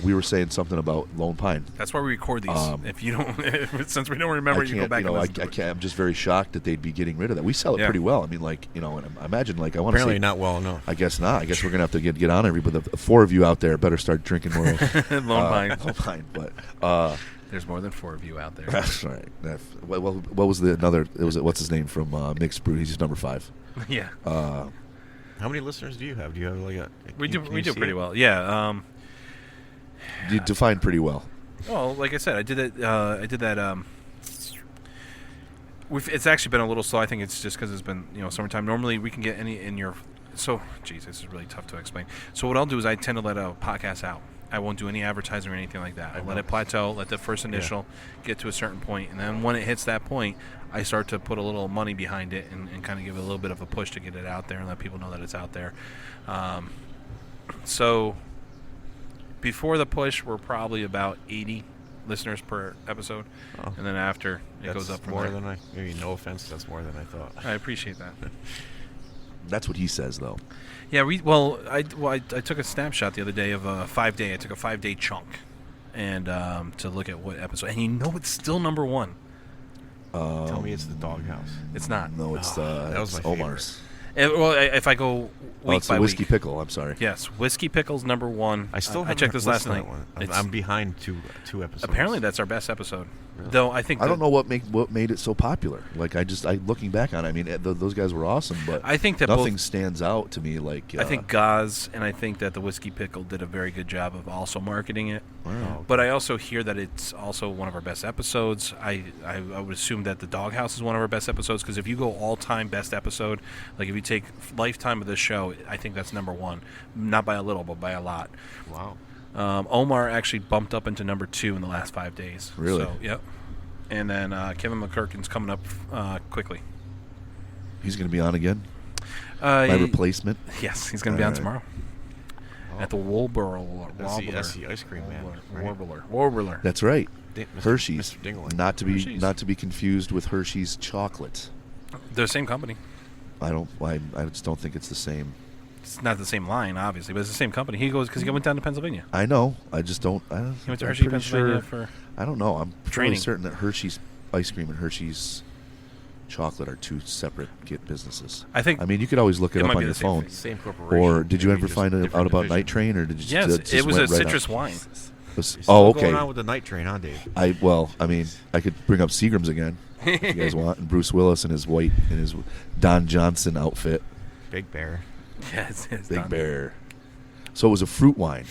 we were saying something about Lone Pine. That's why we record these. If you don't, since we don't remember, you go back and listen to I it. can't. I'm just very shocked that they'd be getting rid of that. We sell it Yeah. pretty well. I mean, and I imagine, I want to Apparently say, not well enough. I guess not. I guess we're gonna have to get on everybody. The 4 of you out there better start drinking more. Lone Pine. Lone Pine. But There's more than 4 of you out there. that's right. What was the another? It was what's his name from Mixed Brew? He's number 5. Yeah. How many listeners do you have? Do you have like a? We do can we you do see pretty it? well. Yeah. You defined pretty well. Well, like I said, I did that. It's actually been a little slow. I think it's just because it's been summertime. Normally we can get any in your. So, geez, this is really tough to explain. So what I'll do is I tend to let a podcast out, I won't do any advertising or anything like that. I'll let it plateau, let the first initial get to a certain point, and then when it hits that point, I start to put a little money behind it and kind of give it a little bit of a push to get it out there and let people know that it's out there. So before the push, we're probably about 80 listeners per episode, and then after it goes up from more there. than I. Maybe no offense, that's more than I thought. I appreciate that. That's what he says, though. Yeah, I took a snapshot the other day of a 5-day. I took a 5-day chunk, and to look at what episode. And you know, it's still number 1. Tell me it's the Doghouse. It's not. No, it's that was my Omar's. If I go week It's by the Whiskey week. Pickle. I'm sorry. Yes, Whiskey Pickle's number 1. I still I haven't checked this last listened night. to that one. It's- I'm behind two episodes. Apparently, that's our best episode. Really? Though I think I don't know what made it so popular. Like I looking back on it, I mean, those guys were awesome, but I think that nothing both, stands out to me. Like I think Gaz and I think that the Whiskey Pickle did a very good job of also marketing it. wow. But I also hear that it's also one of our best episodes. I would assume that the Doghouse is one of our best episodes because if you go all-time best episode, like if you take lifetime of this show, I think that's number 1. Not by a little, but by a lot. Wow. Omar actually bumped up into number 2 in the last 5 days. Really? So, yep. And then Kevin McCurkin's coming up quickly. He's going to be on again. My replacement. Yes, he's going to be on All right. tomorrow. Oh. At the Wobbler. That's the ice cream man. Right? Warbler. That's right. Mr. Hershey's. Mr. Dingling. Not to be Hershey's. not to be confused with Hershey's chocolate. They're the same company. I just don't think it's the same. It's not the same line, obviously, but it's the same company. He goes because he went down to Pennsylvania. I know. I just don't. He went to I'm Hershey, pretty Pennsylvania sure- for. I don't know. I'm training. fairly certain that Hershey's ice cream and Hershey's chocolate are two separate businesses. I think. I mean, you could always look It it up might on be your the same phone. thing. Same corporation. Or did you maybe ever just find different out about division. Night Train, or did you? Yes, just it was a went right citrus on? wine. Was- What's oh, okay. going on with the night train, huh, Dave? I mean, I could bring up Seagram's again if you guys want, and Bruce Willis in his Don Johnson outfit, Big Bear. Yeah, it's Big done. Bear. So it was a fruit wine.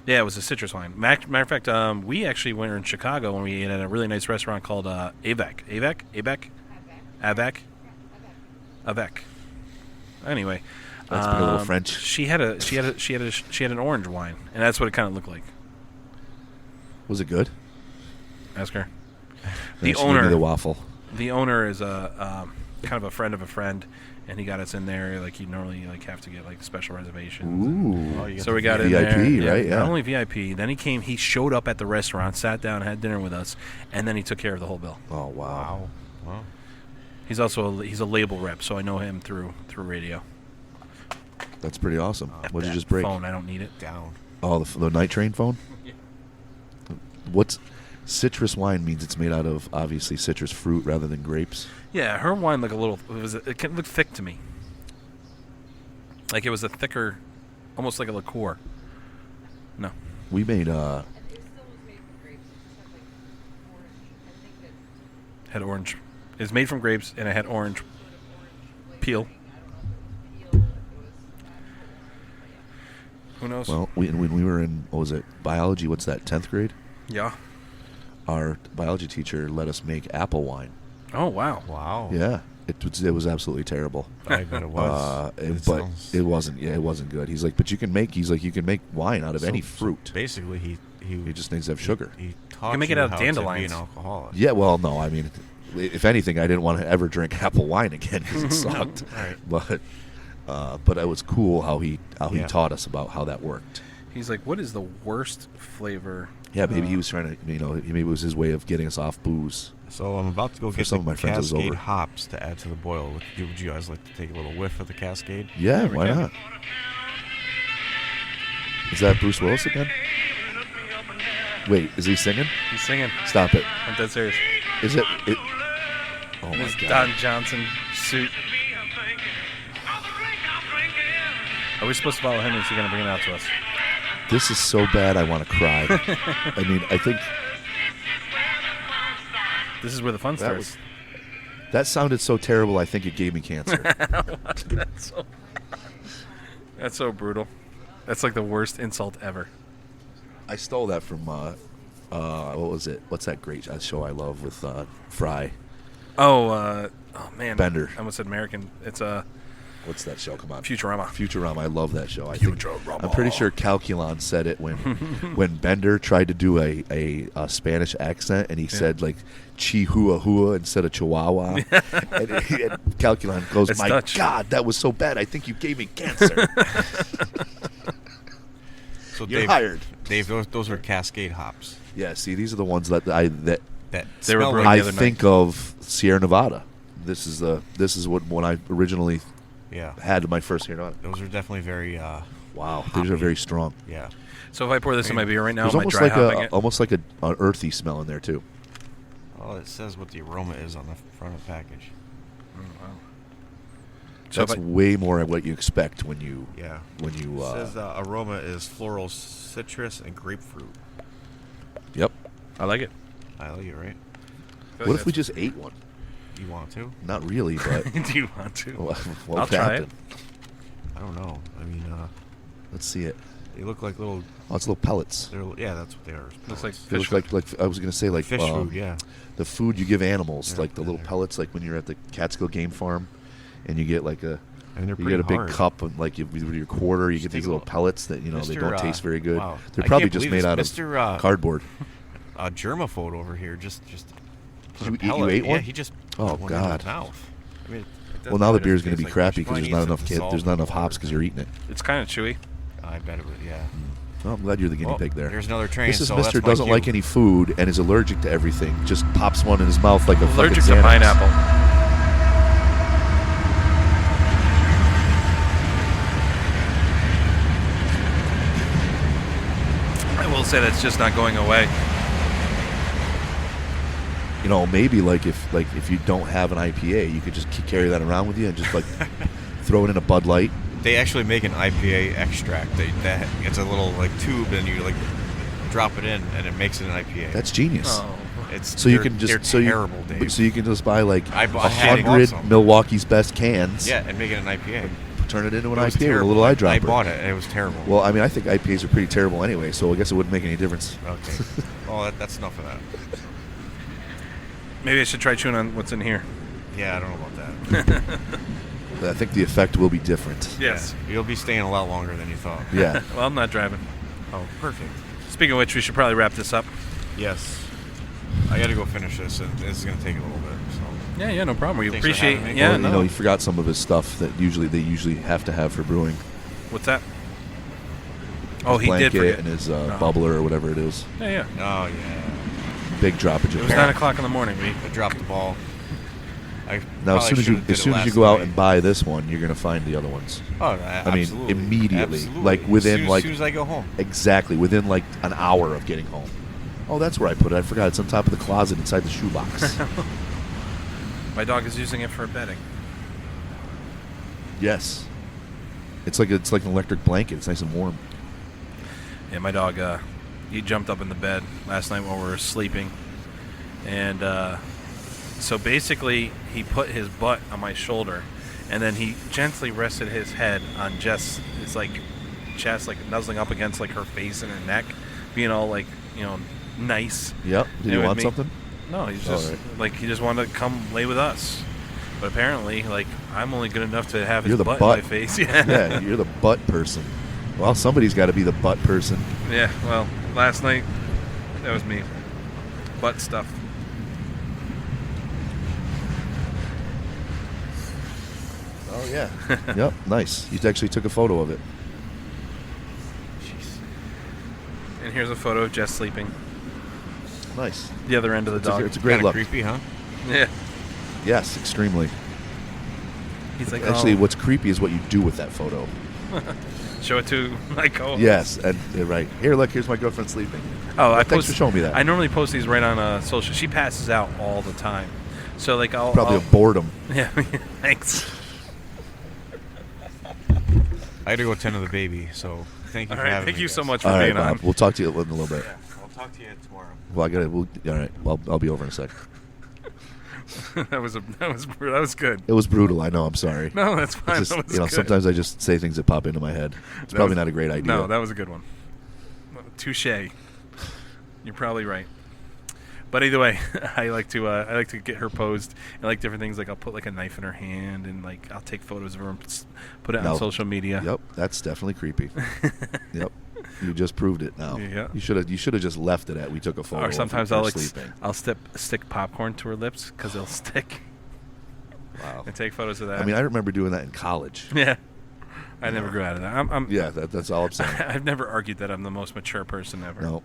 Yeah, it was a citrus wine. Matter of fact, we actually went in Chicago and we ate at a really nice restaurant called Avec. Anyway, That's a little French. She had an orange wine, and that's what it kind of looked like. Was it good? Ask her. Then The she gave me owner. the waffle. The owner is a kind of a friend of a friend, and he got us in there. Like you normally have to get like special reservations. Ooh. Oh, you got So we the got in VIP, there. right? Yeah. Not only VIP. Then he showed up at the restaurant, sat down, had dinner with us, and then he took care of the whole bill. Oh wow. Wow. He's also he's a label rep, so I know him through radio. That's pretty awesome. F What'd you that just break? Phone, I don't need it. Down. Oh, the Night Train phone. Yeah. What's citrus wine means? It's made out of obviously citrus fruit rather than grapes. Yeah, her wine looked a little. It looked thick to me. Like it was a thicker, almost like a liqueur. No. We made It still was made from grapes. It just had like orange. I think that Had orange. It's made from grapes, and it had orange sort of orange peel. flavoring. I don't know if it was peel or if it was. Who knows? well when we were in, what was it, biology? What's that? 10th grade. Yeah. Our biology teacher let us make apple wine. Oh wow. Wow. Yeah, it was absolutely terrible. I bet it was. But it wasn't. Yeah, it wasn't good. He's like, but you can make wine out of any fruit. Basically, he It just needs to have sugar. He taught can make you it out of how to be dandelions. an alcoholic. Yeah, well, no, I mean, if anything, I didn't want to ever drink apple wine again because it sucked. Right. But it was cool how he Yeah. taught us about how that worked. He's like, what is the worst flavor? Yeah, maybe he was trying to, maybe it was his way of getting us off booze. So I'm about to go For get some the of my friends, it was Cascade over. hops to add to the boil. Would you guys like to take a little whiff of the Cascade? Yeah, we why can. not? Is that Bruce Willis again? Wait, is he singing? He's singing. Stop it. I'm dead serious. Is it? Oh my His god. Don Johnson suit. Are we supposed to follow him, or is he going to bring it out to us? This is so bad I want to cry. I mean, I think This is where the fun that starts. that sounded so terrible I think it gave me cancer. That's so brutal. That's like the worst insult ever. I stole that from what was it? What's that great show I love with Fry? Oh man, Bender. I almost said American. It's what's that show? Come on, Futurama. I love that show. Futurama. I'm pretty sure Calculon said it when Bender tried to do a Spanish accent and he said like Chihuahua instead of Chihuahua. and Calculon goes, It's "My Dutch. God, that was so bad. I think you gave me cancer." So You're hired. Dave, those are Cascade hops. Yeah, see, these are the ones that I They were smell brewing like- the I other think of Sierra Nevada. This is what when I originally yeah. had my first Sierra Nevada. Those are definitely very Wow, these are very strong. yeah. So if I pour this in my beer right now, There's am I almost dry like hopping it? almost like an earthy smell in there too. Oh, it says what the aroma is on the front of the package. So That's if I- way more what you expect when you Yeah. when you. It says aroma is floral, citrus, and grapefruit. Yep. I like it. I like it, right? What if we just ate one? You want to? Not really, but Do you want to? well, I'll try it. Captain. I don't know. I mean, Let's see it. they look like little. Oh, it's little pellets. Yeah, that's what they are. Looks like They fish. look like I was gonna say like fish food. Yeah. the food you give animals, Yeah, like the little they're- pellets, like when you're at the Catskill Game Farm, and you get like And they're you pretty get a big hard. cup and like with your quarter, you get these take a little little- pellets that they Mr., don't taste very good. wow. They're I probably can't just believe made this. out of Mr. cardboard. Germaphobe over here just put a You pellet. ate Yeah, one? he just Oh, put one in God. his mouth. I mean, Well, now the beer's going to be crappy because there's not enough kid. there's not enough hops because you're eating it. It's kind of chewy. I bet it would. Yeah. Well, I'm glad you're the guinea Oh, pig there. there's another train. This is so that's Mr. my doesn't cue. like any food and is allergic to everything. Just pops one in his mouth like a Allergic fucking to Xanax. pineapple. I will say that's just not going away. You know, maybe like if you don't have an IPA, you could just carry that around with you and just like throw it in a Bud Light. They actually make an IPA extract. That it's a little like tube, and you like drop it in, and it makes it an IPA. That's genius. Oh. It's So you they're- can they're just terrible, Dave. so you can just buy like I had bought 100 some. Milwaukee's Best cans. Yeah, and make it an IPA. Turn it into an It was IPA with a terrible. little eyedropper. I bought it, and it was terrible. Well, I mean, I think IPAs are pretty terrible anyway, so I guess it wouldn't make any difference. Okay. Well, that's enough of that. Maybe I should try chewing on what's in here. Yeah, I don't know about that. I think the effect will be different. Yes. Yeah, you'll be staying a lot longer than you thought. Yeah. Well, I'm not driving. Oh, perfect. Speaking of which, we should probably wrap this up. Yes. I got to go finish this, and this is going to take a little bit. So. Yeah, no problem. We Thanks for appreciate. having me. Yeah, Well, no. you know, he forgot some of his stuff that they usually have to have for brewing. What's that? Oh, His he did blanket forget. and his Oh. bubbler or whatever it is. Yeah. Oh, yeah. Big droppage It of was ball. 9 o'clock in the morning. I dropped the ball. I Now, as probably soon as should've did it you last go out night. and buy this one, you're gonna find the other ones. Oh, I mean, absolutely. immediately, Absolutely. like within as soon as I go home. exactly within like an hour of getting home. Oh, that's where I put it. I forgot. It's on top of the closet inside the shoebox. My dog is using it for bedding. Yes, it's like an electric blanket. It's nice and warm. Yeah, my dog, he jumped up in the bed last night while we were sleeping. And so basically, he put his butt on my shoulder, and then he gently rested his head on Jess' chest, like nuzzling up against like her face and her neck, being all like, nice. Yep. Did Yeah, you with want me. something? No, he's just Alright. he just wanted to come lay with us. But apparently, I'm only good enough to have his You're the butt, butt. in my face. Yeah. Yeah, you're the butt person. Well, somebody's got to be the butt person. Yeah, well, last night, that was me. Butt stuff. Oh yeah. Yep. Nice. You actually took a photo of it. Jeez. And here's a photo of Jess sleeping. Nice. The other end of the It's a, dog. it's a great Kinda look. creepy, huh? Yeah. Yes, extremely. He's like, Actually, oh, what's creepy is what you do with that photo. show it to my co-host. Yes, and right here. Look, here's my girlfriend sleeping. Oh, I Thanks post, for showing me that. I normally post these right on social. She passes out all the time. So, I'll... Probably I'll, a boredom. Yeah, thanks. I had to go tend to the baby, so thank you All for right, having thank me. you so guys. much for All right, being on. Bob. We'll talk to you in a little bit. Yeah, I'll talk to you tomorrow. Well, all right. Well, I'll be over in a sec. that was good. It was brutal. I know. I'm sorry. No, that's fine. It's just, that was good. sometimes I just say things that pop into my head. It's That probably was- not a great idea. No, that was a good one. Touche. You're probably right. But either way, I like to get her posed. I like different things. Like I'll put like a knife in her hand, and like I'll take photos of her and put it on social media. Yep, that's definitely creepy. Yep, you just proved it. Now, Yeah. you should have just left it at. We took a photo. Or of sometimes her I'll like sleeping. I'll stick popcorn to her lips because they'll stick, Wow. and take photos of that. I mean, I remember doing that in college. yeah, I never grew out of that. I'm Yeah, that's all I'm saying. I've never argued that I'm the most mature person ever. No.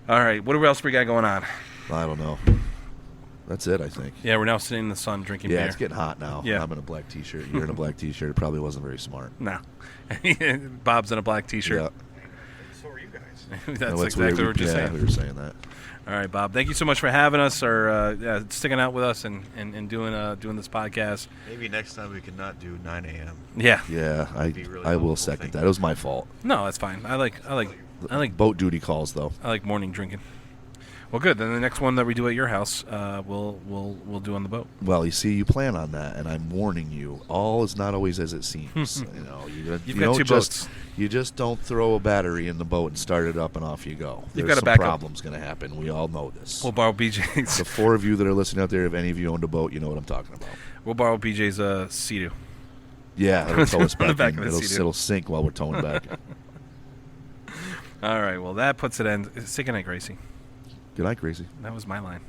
All right, what else we got going on? I don't know. That's it, I think. Yeah, we're now sitting in the sun drinking Yeah, beer. it's getting hot now. Yeah. I'm in a black T-shirt. You're in a black T-shirt. It probably wasn't very smart. No. Bob's in a black T-shirt. Yeah. So are you guys. That's No, it's exactly weird. what we're just Yeah, saying. we were saying that. All right, Bob. Thank you so much for having us, or sticking out with us and doing this podcast. Maybe next time we can not do 9 a.m. Yeah. Yeah, be really I will helpful, second thank that. you. It was my fault. No, that's fine. I like Boat duty calls, though. morning drinking. Well, good. Then the next one that we do at your house, we'll do on the boat. Well, you see, you plan on that, and I'm warning you. All is not always as it seems. You've got two boats. You just don't throw a battery in the boat and start it up and off you go. You've There's got a some backup. problems going to happen. We all know this. We'll borrow BJ's. The four of you that are listening out there, if any of you owned a boat, you know what I'm talking about. We'll borrow BJ's Sea-Doo. Yeah, it'll tow us On the back back in. of the Sea-Doo. It'll sink while we're towing back. All right. Well, that puts it end. Say goodnight, Gracie. Good night, Gracie. That was my line.